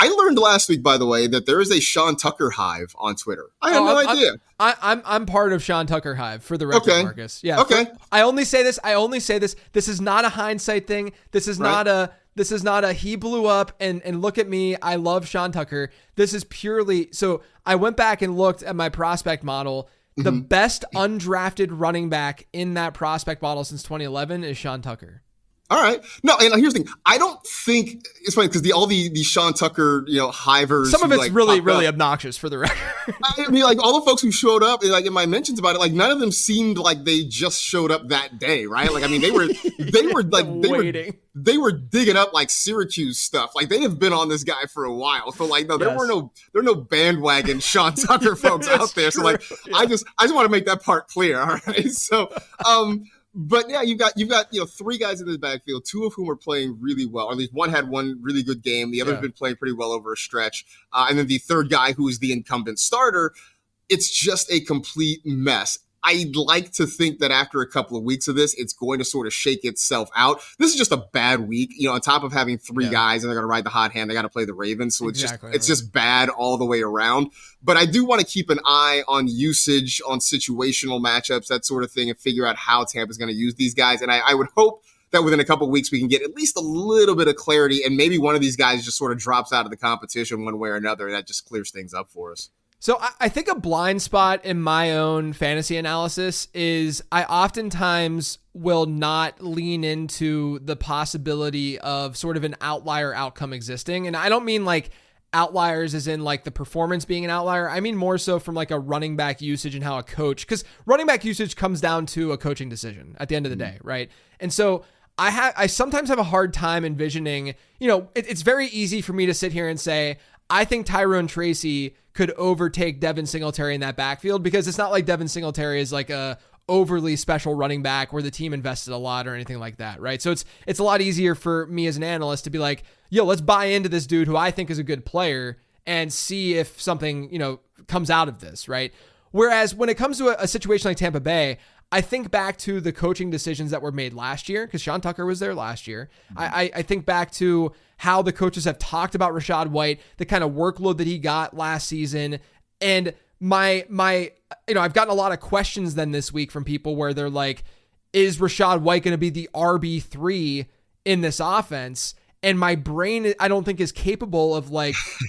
B: I learned last week, by the way, that there is a Sean Tucker hive on Twitter. I had no idea.
A: I'm part of Sean Tucker hive, for the record, Marcus. Yeah.
B: Okay.
A: I only say this. This is not a hindsight thing. This is not a he blew up and look at me, I love Sean Tucker. This is purely, so I went back and looked at my prospect model. The best undrafted running back in that prospect model since 2011 is Sean Tucker.
B: All right. No, and here's the thing. I don't think it's funny because all the Sean Tucker, hivers.
A: Some of it's really obnoxious, for the record.
B: I mean, all the folks who showed up, in my mentions about it, none of them seemed like they just showed up that day, right? I mean, they were
A: waiting.
B: They were digging up Syracuse stuff. They have been on this guy for a while. So there were no bandwagon Sean Tucker folks out there. So I just want to make that part clear. All right. So, but yeah, you've got 3 guys in this backfield, 2 of whom are playing really well. Or at least one had one really good game. The other's been playing pretty well over a stretch. And then the third guy, who is the incumbent starter, it's just a complete mess. I'd like to think that after a couple of weeks of this, it's going to sort of shake itself out. This is just a bad week, on top of having 3 guys and they're going to ride the hot hand. They got to play the Ravens. So it's just bad all the way around. But I do want to keep an eye on usage, on situational matchups, that sort of thing, and figure out how Tampa's going to use these guys. And I would hope that within a couple of weeks, we can get at least a little bit of clarity. And maybe one of these guys just sort of drops out of the competition one way or another. And that just clears things up for us.
A: So I think a blind spot in my own fantasy analysis is I oftentimes will not lean into the possibility of sort of an outlier outcome existing. And I don't mean outliers as in the performance being an outlier. I mean more so from a running back usage and how a coach, because running back usage comes down to a coaching decision at the end of the day, right? And so I sometimes have a hard time envisioning, it's very easy for me to sit here and say, I think Tyrone Tracy could overtake Devin Singletary in that backfield, because it's not like Devin Singletary is a overly special running back where the team invested a lot or anything like that, right? So it's a lot easier for me as an analyst to be like, let's buy into this dude who I think is a good player and see if something, comes out of this, right? Whereas when it comes to a situation like Tampa Bay, I think back to the coaching decisions that were made last year, because Sean Tucker was there last year. I think back to how the coaches have talked about Rachaad White, the kind of workload that he got last season. And I've gotten a lot of questions then this week from people where they're like, is Rachaad White going to be the RB3 in this offense? And my brain, I don't think, is capable of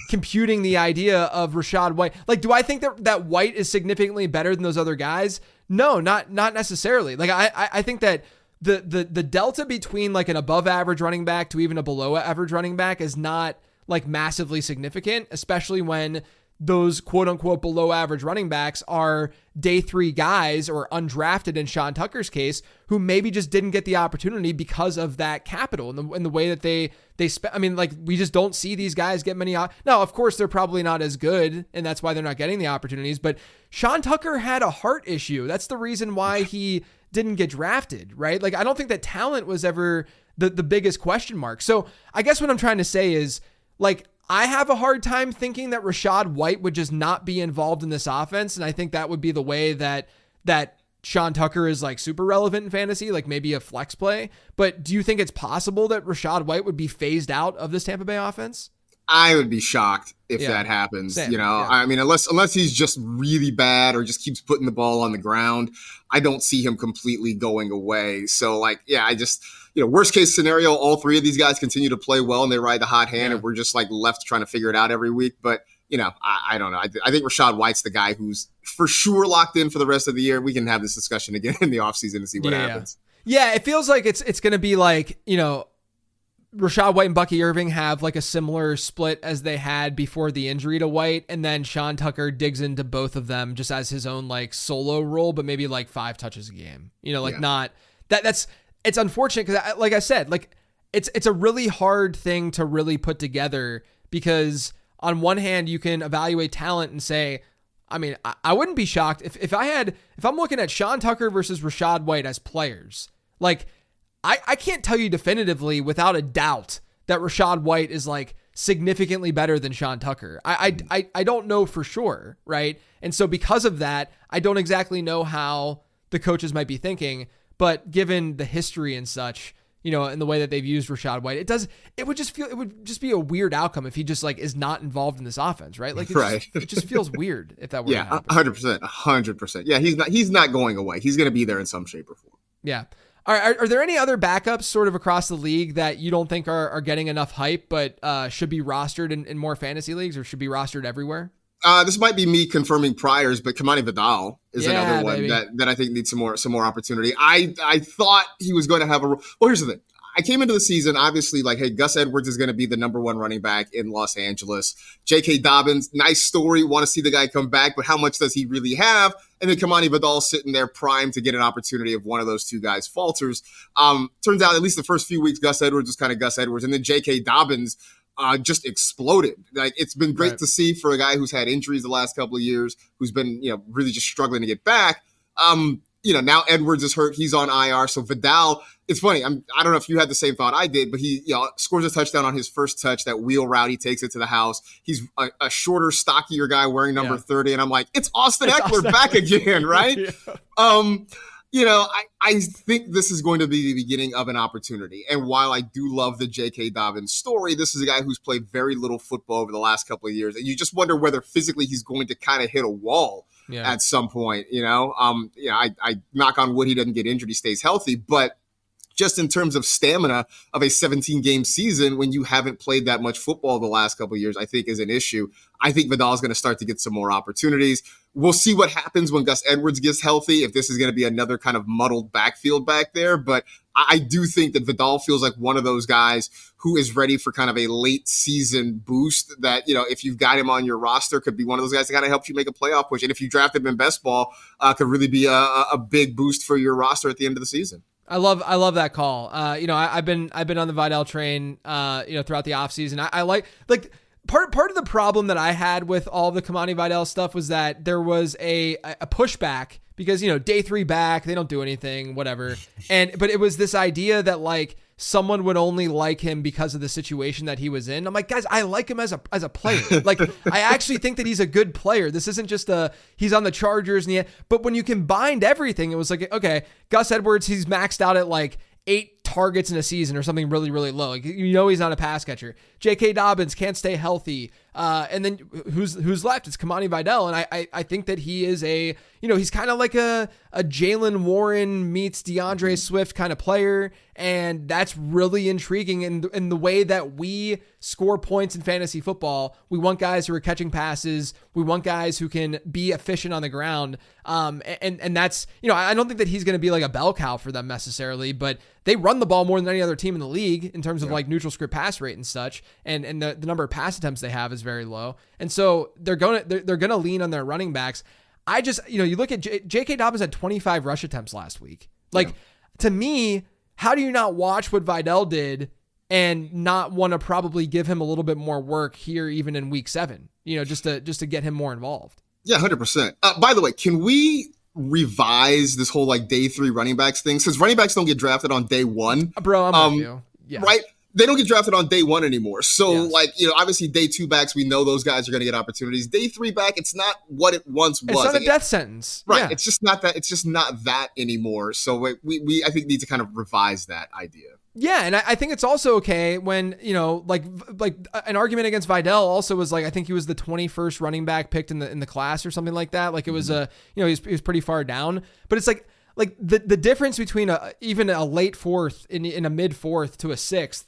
A: computing the idea of Rachaad White. Do I think that White is significantly better than those other guys? No, not necessarily. I think that the delta between an above average running back to even a below average running back is not like massively significant, especially when those quote unquote below average running backs are day 3 guys or undrafted in Sean Tucker's case, who maybe just didn't get the opportunity because of that capital and the way that they spent. I mean, like, we just don't see these guys get many. Now, of course, they're probably not as good, and that's why they're not getting the opportunities. But Sean Tucker had a heart issue. That's the reason why he didn't get drafted, right? Like, I don't think that talent was ever the biggest question mark. So I guess what I'm trying to say is, like, I have a hard time thinking that Rachaad White would just not be involved in this offense. And I think that would be the way that Sean Tucker is like super relevant in fantasy, like maybe a flex play. But do you think it's possible that Rachaad White would be phased out of this Tampa Bay offense?
B: I would be shocked if that happens.
A: Same.
B: I mean, unless he's just really bad or just keeps putting the ball on the ground, I don't see him completely going away. So, like, I just, worst case scenario, all 3 of these guys continue to play well and they ride the hot hand, and we're just like left trying to figure it out every week. But, I don't know. I think Rachaad White's the guy who's for sure locked in for the rest of the year. We can have this discussion again in the offseason to see what happens.
A: Yeah, it feels like it's going to be like, Rachaad White and Bucky Irving have like a similar split as they had before the injury to White, and then Sean Tucker digs into both of them just as his own like solo role, but maybe like 5 touches a game. Not that's it's unfortunate because, like I said, like it's a really hard thing to really put together, because on one hand you can evaluate talent and say, I mean, I wouldn't be shocked if I'm looking at Sean Tucker versus Rachaad White as players, like. I can't tell you definitively without a doubt that Rachaad White is like significantly better than Sean Tucker. I don't know for sure, right? And so because of that, I don't exactly know how the coaches might be thinking, but given the history and such, and the way that they've used Rachaad White, it would just be a weird outcome if he just like is not involved in this offense, right? Like it just feels weird if that were to happen.
B: 100%. Yeah, he's not going away. He's going to be there in some shape or form.
A: Yeah. Are there any other backups sort of across the league that you don't think are getting enough hype, but should be rostered in more fantasy leagues, or should be rostered everywhere?
B: This might be me confirming priors, but Kamani Vidal is another one that I think needs some more opportunity. I thought he was going to have a role. Well, here's the thing. I came into the season, obviously, like, hey, Gus Edwards is going to be the number 1 running back in Los Angeles. J.K. Dobbins, nice story. Want to see the guy come back, but how much does he really have? And then Kamani Vidal sitting there primed to get an opportunity if one of those 2 guys falters. Turns out, at least the first few weeks, Gus Edwards was kind of Gus Edwards. And then J.K. Dobbins just exploded. Like, it's been great to see for a guy who's had injuries the last couple of years, who's been, really just struggling to get back. Now Edwards is hurt. He's on IR. So Vidal, it's funny. I don't know if you had the same thought I did, but he scores a touchdown on his first touch, that wheel route. He takes it to the house. He's a shorter, stockier guy wearing number 30. And I'm like, it's Austin Eckler back again, right? I think this is going to be the beginning of an opportunity. And while I do love the J.K. Dobbins story, this is a guy who's played very little football over the last couple of years. And you just wonder whether physically he's going to kind of hit a wall at some point, I knock on wood, he doesn't get injured, he stays healthy, but just in terms of stamina of a 17-game season when you haven't played that much football the last couple of years, I think is an issue. I think Vidal is going to start to get some more opportunities. We'll see what happens when Gus Edwards gets healthy, if this is going to be another kind of muddled backfield back there. But I do think that Vidal feels like one of those guys who is ready for kind of a late season boost that, if you've got him on your roster, could be one of those guys that kind of helps you make a playoff push. And if you draft him in best ball, could really be a big boost for your roster at the end of the season.
A: I love that call. I've been on the Vidal train, throughout the offseason. I like part of the problem that I had with all the Kamani Vidal stuff was that there was a pushback because, day 3 back, they don't do anything, whatever. But it was this idea that like someone would only like him because of the situation that he was in. I'm like, guys, I like him as a player. Like, I actually think that he's a good player. This isn't just he's on the Chargers. But when you combined everything, it was like, okay, Gus Edwards, he's maxed out at like 8 targets in a season or something really, really low. Like, he's not a pass catcher. J.K. Dobbins can't stay healthy. And then who's left? It's Kamani Vidal. And I think that he is he's kind of like a Jalen Warren meets DeAndre Swift kind of player. And that's really intriguing in the way that we score points in fantasy football. We want guys who are catching passes. We want guys who can be efficient on the ground. And that's, I don't think that he's going to be like a bell cow for them necessarily, but they run the ball more than any other team in the league in terms of like neutral script pass rate and such. And the number of pass attempts they have is very low. And so they're going to lean on their running backs. I just, you look at J.K. Dobbins had 25 rush attempts last week. To me, how do you not watch what Vidal did and not want to probably give him a little bit more work here, even in week 7, just to get him more involved? Yeah,
B: 100%. By the way, can we revise this whole like day 3 running backs thing? Since running backs don't get drafted on day 1.
A: Bro, I'm with you. Yeah.
B: Right? They don't get drafted on day 1 anymore. So obviously day 2 backs, we know those guys are going to get opportunities. Day 3 back, it's not what it once was.
A: It's not a death sentence.
B: Right.
A: Yeah.
B: It's just not that. It's just not that anymore. So we I think need to kind of revise that idea.
A: Yeah, and I think it's also okay when, like an argument against Vidal also was like, I think he was the 21st running back picked in the class or something like that. Like it was he was pretty far down, but it's like the difference between even a late 4th in a mid 4th to a 6th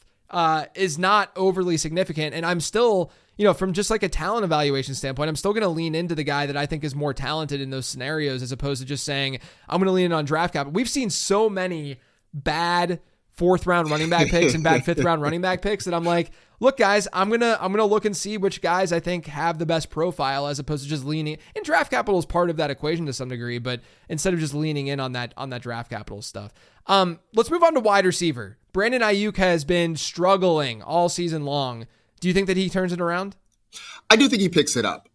A: is not overly significant. And I'm still, from just like a talent evaluation standpoint, I'm still going to lean into the guy that I think is more talented in those scenarios, as opposed to just saying, I'm going to lean in on draft capital. We've seen so many bad 4th round running back picks and bad 5th round running back picks that I'm like, look guys, I'm going to look and see which guys I think have the best profile, as opposed to just leaning, and draft capital is part of that equation to some degree, but instead of just leaning in on that draft capital stuff. Let's move on to wide receiver. Brandon Ayuk has been struggling all season long. Do you think that he turns it around?
B: I do think he picks it up.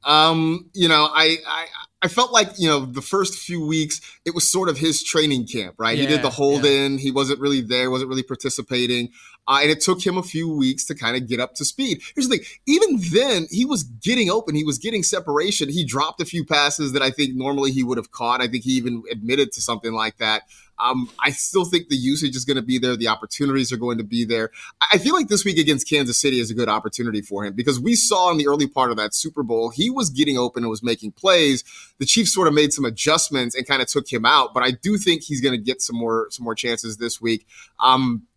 B: I felt like, the first few weeks, it was sort of his training camp, right? He did the hold in. He wasn't really there, wasn't really participating. And it took him a few weeks to kind of get up to speed. Here's the thing. Even then, he was getting open. He was getting separation. He dropped a few passes that I think normally he would have caught. I think he even admitted to something like that. I still think the usage is going to be there. The opportunities are going to be there. I feel like this week against Kansas City is a good opportunity for him, because we saw in the early part of that Super Bowl, he was getting open and was making plays. The Chiefs sort of made some adjustments and kind of took him out, but I do think he's going to get some more chances this week.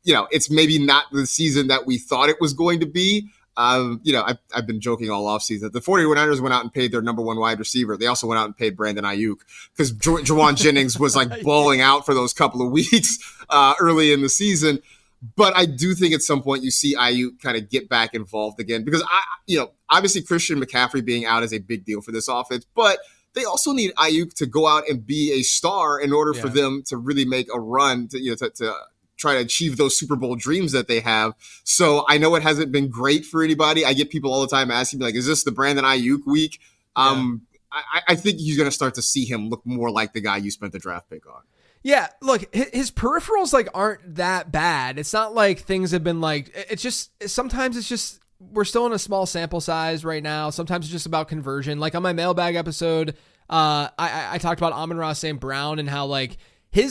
B: It's maybe not the season that we thought it was going to be. I've been joking all offseason. The 49ers went out and paid their number 1 wide receiver. They also went out and paid Brandon Ayuk, because Jawan Jennings was like balling out for those couple of weeks early in the season. But I do think at some point you see Ayuk kind of get back involved again, because obviously Christian McCaffrey being out is a big deal for this offense, but they also need Ayuk to go out and be a star in order for them to really make a run to try to achieve those Super Bowl dreams that they have. So I know it hasn't been great for anybody. I get people all the time asking me, like, is this the Brandon Ayuk week? I think you're going to start to see him look more like the guy you spent the draft pick on.
A: Yeah, look, his peripherals aren't that bad. It's not like things have been sometimes it's just, we're still in a small sample size right now. Sometimes it's just about conversion. Like on my mailbag episode, I talked about Amon-Ra St. Brown and how he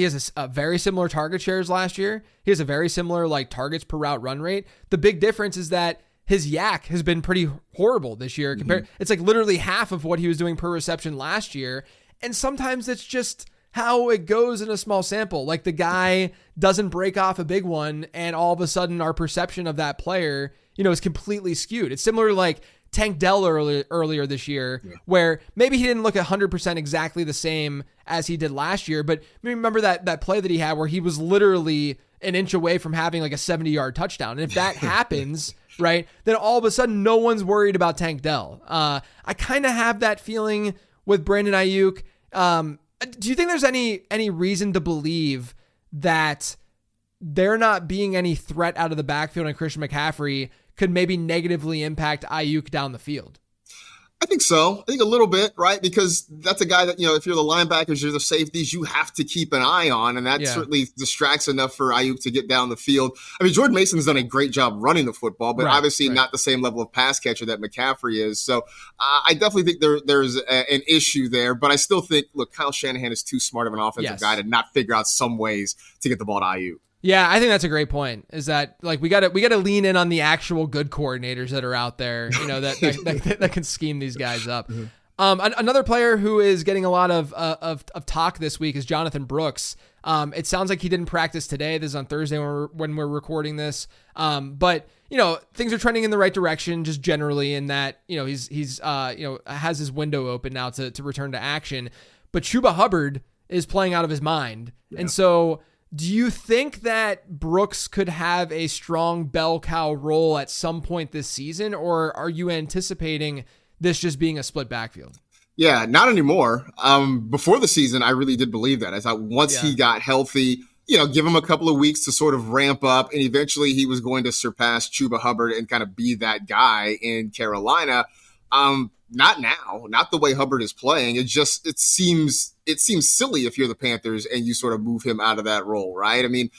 A: has a very similar target shares last year. He has a very similar targets per route run rate. The big difference is that his yak has been pretty horrible this year. It's literally half of what he was doing per reception last year. And sometimes it's just how it goes in a small sample. Like the guy doesn't break off a big one, and all of a sudden our perception of that player, is completely skewed. It's similar to Tank Dell earlier this year, where maybe he didn't look 100% exactly the same as he did last year, but remember that play that he had where he was literally an inch away from having a 70-yard touchdown. And if that happens, right, then all of a sudden no one's worried about Tank Dell. I kind of have that feeling with Brandon Ayuk. Do you think there's any reason to believe that there not being any threat out of the backfield on Christian McCaffrey could maybe negatively impact Ayuk down the field?
B: I think so. I think a little bit, right? Because that's a guy that, if you're the linebackers, you're the safeties, you have to keep an eye on. And that certainly distracts enough for Ayuk to get down the field. I mean, Jordan Mason's done a great job running the football, but obviously not the same level of pass catcher that McCaffrey is. So I definitely think there's an issue there. But I still think, look, Kyle Shanahan is too smart of an offensive guy to not figure out some ways to get the ball to Ayuk.
A: Yeah, I think that's a great point. Is that like we got to lean in on the actual good coordinators that are out there, that can scheme these guys up.
B: Mm-hmm.
A: Another player who is getting a lot of talk this week is Jonathon Brooks. It sounds like he didn't practice today. This is on Thursday when we're recording this. But things are trending in the right direction just generally in that, he's has his window open now to return to action. But Chuba Hubbard is playing out of his mind. Yeah. And so do you think that Brooks could have a strong bell cow role at some point this season, or are you anticipating this just being a split backfield?
B: Yeah, not anymore. Before the season, I really did believe that. I thought once he got healthy, give him a couple of weeks to sort of ramp up, and eventually he was going to surpass Chuba Hubbard and kind of be that guy in Carolina. Not now, not the way Hubbard is playing. It seems silly if you're the Panthers and you sort of move him out of that role, right? I mean,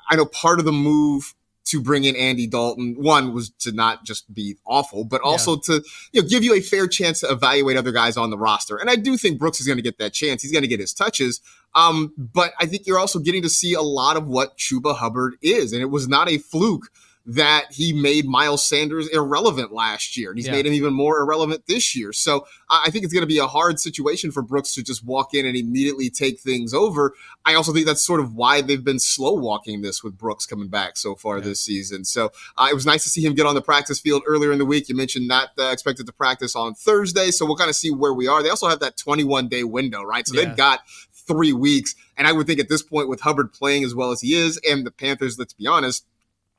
B: I know part of the move to bring in Andy Dalton, one was to not just be awful, but also to give you a fair chance to evaluate other guys on the roster. And I do think Brooks is going to get that chance. He's going to get his touches. But I think you're also getting to see a lot of what Chuba Hubbard is. And it was not a fluke that he made Miles Sanders irrelevant last year. And he's made him even more irrelevant this year. So I think it's going to be a hard situation for Brooks to just walk in and immediately take things over. I also think that's sort of why they've been slow walking this with Brooks coming back so far this season. So it was nice to see him get on the practice field earlier in the week. You mentioned not expected to practice on Thursday. So we'll kind of see where we are. They also have that 21-day window, right? So they've got 3 weeks. And I would think at this point with Hubbard playing as well as he is and the Panthers, let's be honest,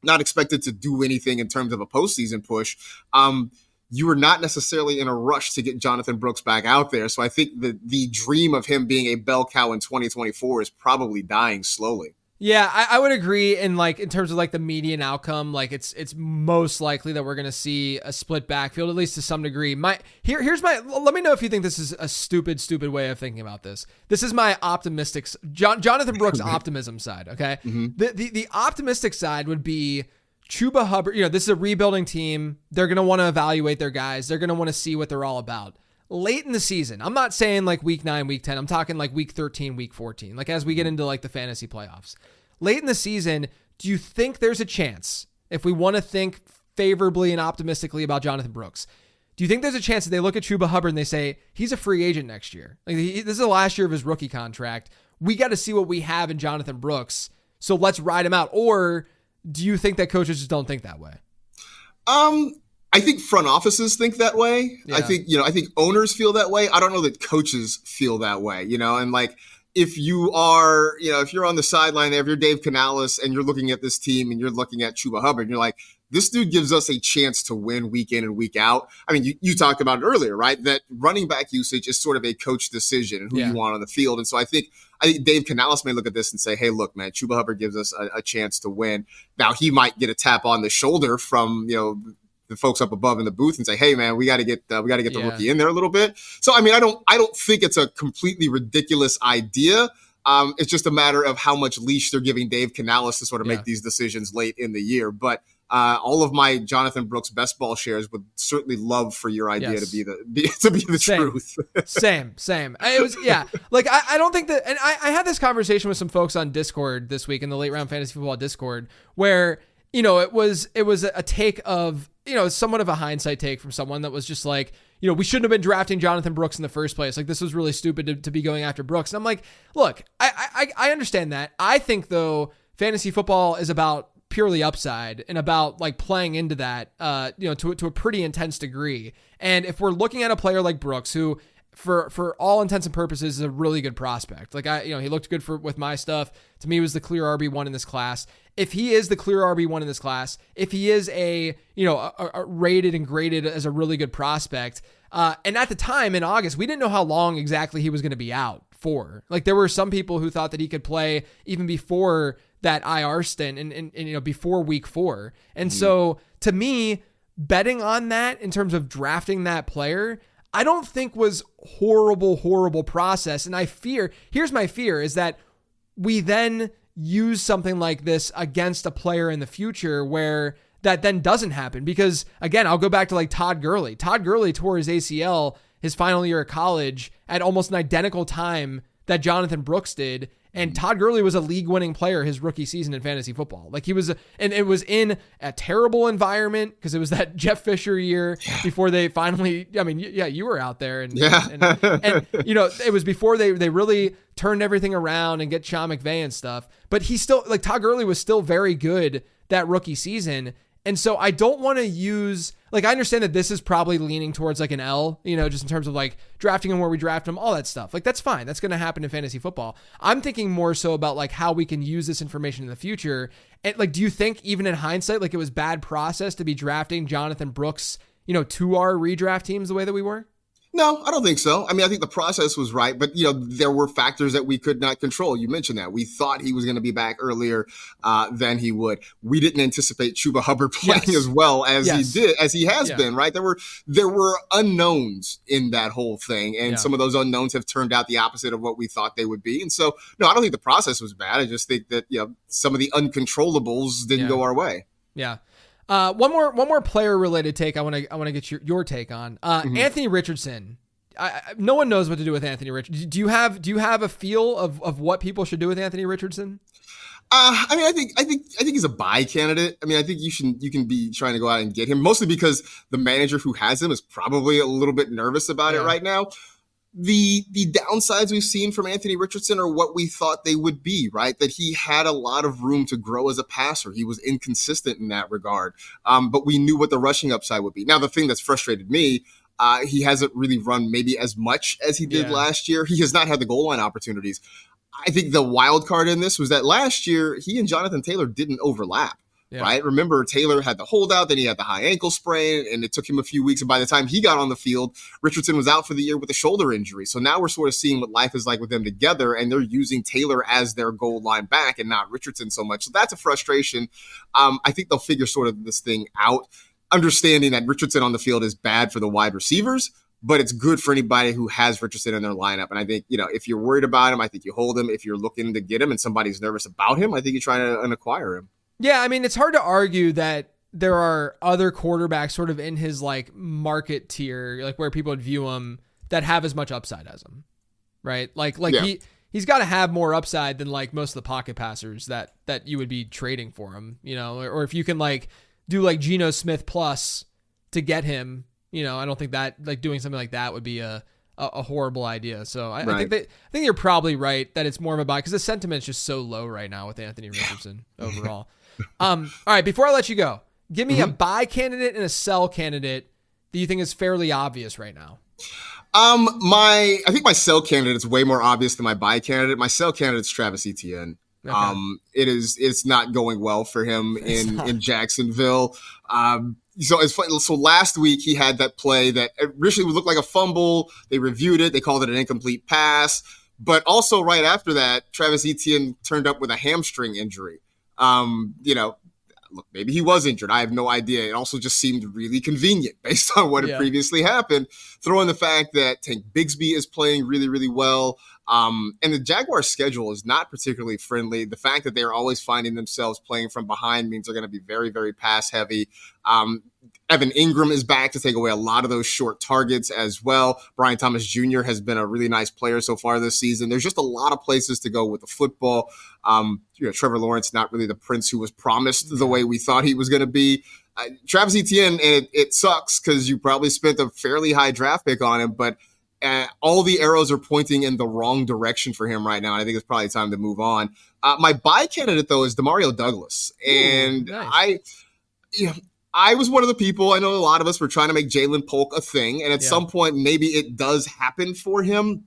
B: not expected to do anything in terms of a postseason push, you were not necessarily in a rush to get Jonathon Brooks back out there. So I think the dream of him being a bell cow in 2024 is probably dying slowly.
A: Yeah, I would agree in terms of the median outcome, it's most likely that we're going to see a split backfield, at least to some degree. Let me know if you think this is a stupid way of thinking about this. This is my optimistic, Jonathon Brooks optimism side. Okay. Mm-hmm. The optimistic side would be Chuba Hubbard. This is a rebuilding team. They're going to want to evaluate their guys. They're going to want to see what they're all about. Late in the season, I'm not saying week 9, week 10. I'm talking week 13, week 14, as we get into the fantasy playoffs. Late in the season, do you think there's a chance, if we want to think favorably and optimistically about Jonathon Brooks, do you think there's a chance that they look at Chuba Hubbard and they say, he's a free agent next year? This is the last year of his rookie contract. We got to see what we have in Jonathon Brooks, so let's ride him out. Or do you think that coaches just don't think that way?
B: I think front offices think that way. Yeah. I think owners feel that way. I don't know that coaches feel that way, and if you are, if you're on the sideline there, if you're Dave Canales and you're looking at this team and you're looking at Chuba Hubbard, and you're like, this dude gives us a chance to win week in and week out. I mean, you talked about it earlier, right? That running back usage is sort of a coach decision and who you want on the field. And so I think Dave Canales may look at this and say, hey, look, man, Chuba Hubbard gives us a chance to win. Now he might get a tap on the shoulder from, the folks up above in the booth and say, hey man, we got to get the rookie in there a little bit. So, I mean, I don't think it's a completely ridiculous idea. It's just a matter of how much leash they're giving Dave Canales to sort of make these decisions late in the year. But all of my Jonathon Brooks best ball shares would certainly love for your idea to be the truth.
A: Same. It was, I don't think that, and I had this conversation with some folks on Discord this week in the Late Round Fantasy Football Discord where, it was a take of, somewhat of a hindsight take from someone that was just we shouldn't have been drafting Jonathon Brooks in the first place. This was really stupid to be going after Brooks. And I'm like, look, I understand that. I think though, fantasy football is about purely upside and about playing into that, to a pretty intense degree. And if we're looking at a player like Brooks, who for all intents and purposes is a really good prospect. He looked good with my stuff. To me, he was the clear RB1 in this class. If he is the clear RB1 in this class, if he is a rated and graded as a really good prospect, and at the time in August, we didn't know how long exactly he was going to be out for. There were some people who thought that he could play even before that IR stint and before week 4. And so to me, betting on that in terms of drafting that player, I don't think was horrible process. And here's my fear is that we then use something like this against a player in the future where that then doesn't happen. Because again, I'll go back to Todd Gurley. Todd Gurley tore his ACL his final year of college at almost an identical time that Jonathon Brooks did. And Todd Gurley was a league-winning player his rookie season in fantasy football. Like he was, and it was in a terrible environment because it was that Jeff Fisher year before they finally. I mean, yeah, you were out there, and you know, it was before they really turned everything around and get Sean McVay and stuff. But he still, like, Todd Gurley was still very good that rookie season. And so I don't want to use, like, I understand that this is probably leaning towards like an L, you know, just in terms of like drafting him where we draft him, all that stuff. Like, that's fine. That's going to happen in fantasy football. I'm thinking more so about like how we can use this information in the future. And like, do you think even in hindsight, like it was bad process to be drafting Jonathon Brooks, you know, to our redraft teams the way that we were?
B: No, I don't think so. I mean, I think the process was right, but, you know, there were factors that we could not control. You mentioned that. We thought he was going to be back earlier than he would. We didn't anticipate Chuba Hubbard playing as well as he did, as he has been, right? There were unknowns in that whole thing, and some of those unknowns have turned out the opposite of what we thought they would be. And so, no, I don't think the process was bad. I just think that, you know, some of the uncontrollables didn't go our way.
A: Yeah. One more player related take I want to get your take on. Anthony Richardson. No one knows what to do with Anthony Richardson. Do you have a feel of what people should do with Anthony Richardson?
B: I mean, I think he's a buy candidate. I mean, I think you can be trying to go out and get him, mostly because the manager who has him is probably a little bit nervous about it right now. The downsides we've seen from Anthony Richardson are what we thought they would be, right? That he had a lot of room to grow as a passer. He was inconsistent in that regard, but we knew what the rushing upside would be. Now, the thing that's frustrated me, he hasn't really run maybe as much as he did last year. He has not had the goal line opportunities. I think the wild card in this was that last year, he and Jonathan Taylor didn't overlap. Right? Remember, Taylor had the holdout, then he had the high ankle sprain, and it took him a few weeks. And by the time he got on the field, Richardson was out for the year with a shoulder injury. So now we're sort of seeing what life is like with them together, and they're using Taylor as their goal line back and not Richardson so much. So that's a frustration. I think they'll figure sort of this thing out, understanding that Richardson on the field is bad for the wide receivers, but it's good for anybody who has Richardson in their lineup. And I think, you know, if you're worried about him, I think you hold him. If you're looking to get him and somebody's nervous about him, I think you try to acquire him.
A: Yeah, I mean, it's hard to argue that there are other quarterbacks sort of in his like market tier, like where people would view him that have as much upside as him, right? Like he's got to have more upside than like most of the pocket passers that you would be trading for him, you know, or if you can like do like Geno Smith plus to get him, you know, I don't think that like doing something like that would be a horrible idea. So I think you're probably right that it's more of a buy because the sentiment is just so low right now with Anthony Richardson overall. All right, before I let you go, give me a buy candidate and a sell candidate that you think is fairly obvious right now.
B: I think my sell candidate is way more obvious than my buy candidate. My sell candidate is Travis Etienne. Okay. It's not going well for him in Jacksonville. So it's funny. So last week he had that play that originally would look like a fumble. They reviewed it. They called it an incomplete pass. But also right after that, Travis Etienne turned up with a hamstring injury. You know, look, maybe he was injured. I have no idea. It also just seemed really convenient based on what had previously happened. Throw in the fact that Tank Bigsby is playing really, really well. And the Jaguars' schedule is not particularly friendly. The fact that they're always finding themselves playing from behind means they're going to be very, very pass heavy. Evan Ingram is back to take away a lot of those short targets as well. Brian Thomas Jr. has been a really nice player so far this season. There's just a lot of places to go with the football. Trevor Lawrence, not really the prince who was promised the way we thought he was going to be. Travis Etienne, and it sucks because you probably spent a fairly high draft pick on him, but all the arrows are pointing in the wrong direction for him right now. And I think it's probably time to move on. My buy candidate, though, is Demario Douglas. And nice. I was one of the people, I know a lot of us were trying to make Jalen Polk a thing. And at some point, maybe it does happen for him.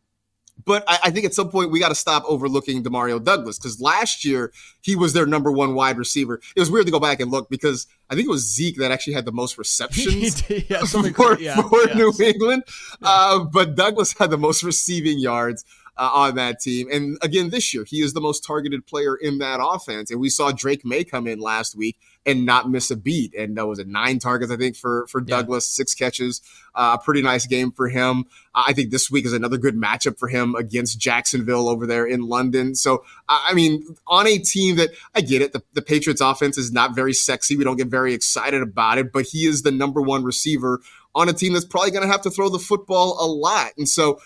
B: But I think at some point we got to stop overlooking Demario Douglas because last year he was their number one wide receiver. It was weird to go back and look because I think it was Zeke that actually had the most receptions for New England. But Douglas had the most receiving yards on that team. And again, this year, he is the most targeted player in that offense. And we saw Drake May come in last week and not miss a beat. And that was 9 targets, I think, for Douglas, 6 catches, a pretty nice game for him. I think this week is another good matchup for him against Jacksonville over there in London. So, I mean, on a team that, I get it, the Patriots offense is not very sexy. We don't get very excited about it, but he is the number one receiver on a team that's probably going to have to throw the football a lot. And so,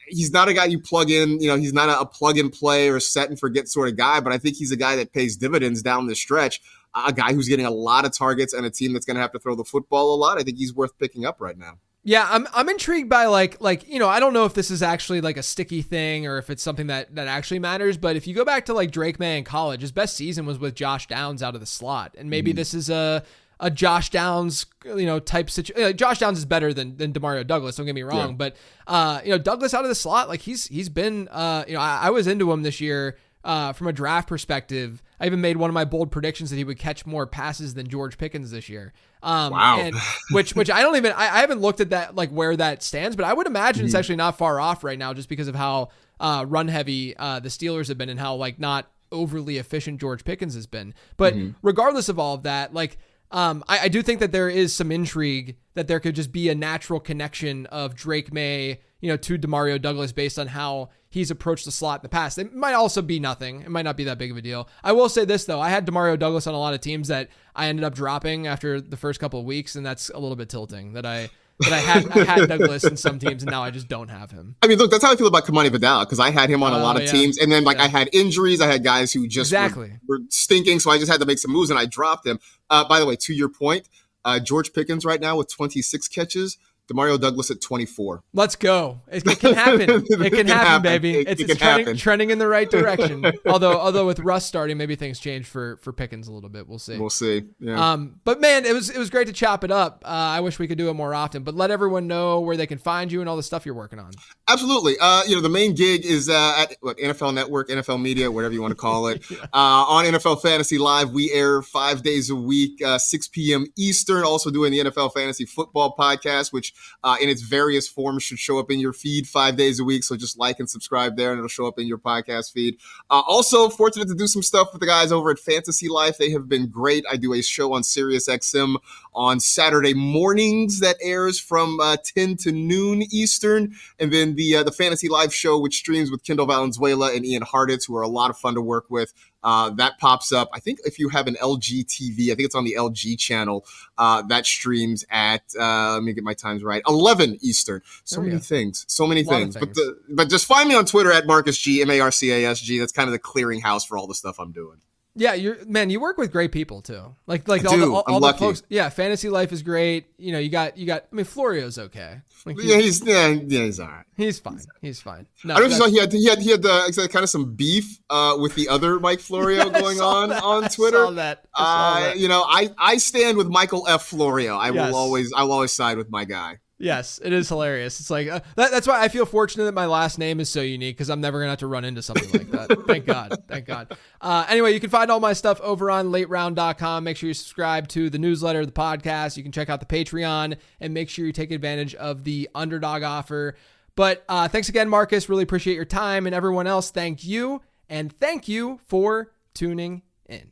B: he's not a guy you plug in, he's not a plug and play or set and forget sort of guy, but I think he's a guy that pays dividends down the stretch. A guy who's getting a lot of targets and a team that's going to have to throw the football a lot. I think he's worth picking up right now.
A: Yeah, I'm intrigued by like I don't know if this is actually like a sticky thing or if it's something that actually matters, but if you go back to like Drake May in college, his best season was with Josh Downs out of the slot. And maybe this is a Josh Downs, type situation. Josh Downs is better than Demario Douglas, don't get me wrong, but Douglas out of the slot, like he's been I was into him this year. From a draft perspective, I even made one of my bold predictions that he would catch more passes than George Pickens this year.
B: Wow.
A: And which I haven't looked at that, like where that stands, but I would imagine it's actually not far off right now just because of how run heavy the Steelers have been and how like not overly efficient George Pickens has been. But regardless of all of that, like I do think that there is some intrigue that there could just be a natural connection of Drake May, to Demario Douglas based on how he's approached the slot in the past. It might also be nothing. It might not be that big of a deal. I will say this though. I had Demario Douglas on a lot of teams that I ended up dropping after the first couple of weeks. And that's a little bit tilting that I had Douglas in some teams and now I just don't have him.
B: I mean, look, that's how I feel about Kamani Vidal because I had him on a lot of teams. And then I had injuries. I had guys who just were stinking. So I just had to make some moves and I dropped him. By the way, to your point, George Pickens right now with 26 catches. Demario Douglas at 24.
A: Let's go. It can happen. It can happen, baby. It's trending in the right direction. Although with Russ starting, maybe things change for Pickens a little bit. We'll see. Yeah. But man, it was great to chop it up. I wish we could do it more often, but let everyone know where they can find you and all the stuff you're working on.
B: Absolutely. The main gig is at NFL Network, NFL Media, whatever you want to call it. On NFL Fantasy Live, we air 5 days a week, 6 p.m. Eastern. Also doing the NFL Fantasy Football Podcast, which in its various forms should show up in your feed 5 days a week. So just like and subscribe there and it'll show up in your podcast feed. Also fortunate to do some stuff with the guys over at Fantasy Life. They have been great. I do a show on Sirius XM on Saturday mornings that airs from 10 to noon Eastern. And then the Fantasy Life show, which streams with Kendall Valenzuela and Ian Harditz, who are a lot of fun to work with. That pops up. I think if you have an LG TV, I think it's on the LG channel, that streams at, let me get my times right, 11 Eastern. So many things. But just find me on Twitter at Marcas G, MarCasG. That's kind of the clearinghouse for all the stuff I'm doing.
A: Yeah, you work with great people too. Like all the folks. Yeah, Fantasy Life is great. You got. I mean, Florio's okay. Like
B: he's all right.
A: He's fine. No,
B: I don't know if he had kind of some beef with the other Mike Florio going on Twitter.
A: I saw that.
B: I stand with Michael F. Florio. I'll always side with my guy.
A: Yes, it is hilarious. It's like that's why I feel fortunate that my last name is so unique because I'm never gonna have to run into something like that. Thank God. Anyway, you can find all my stuff over on lateround.com. Make sure you subscribe to the newsletter, the podcast. You can check out the Patreon and make sure you take advantage of the Underdog offer. But thanks again, Marcus. Really appreciate your time, and everyone else. Thank you, and thank you for tuning in.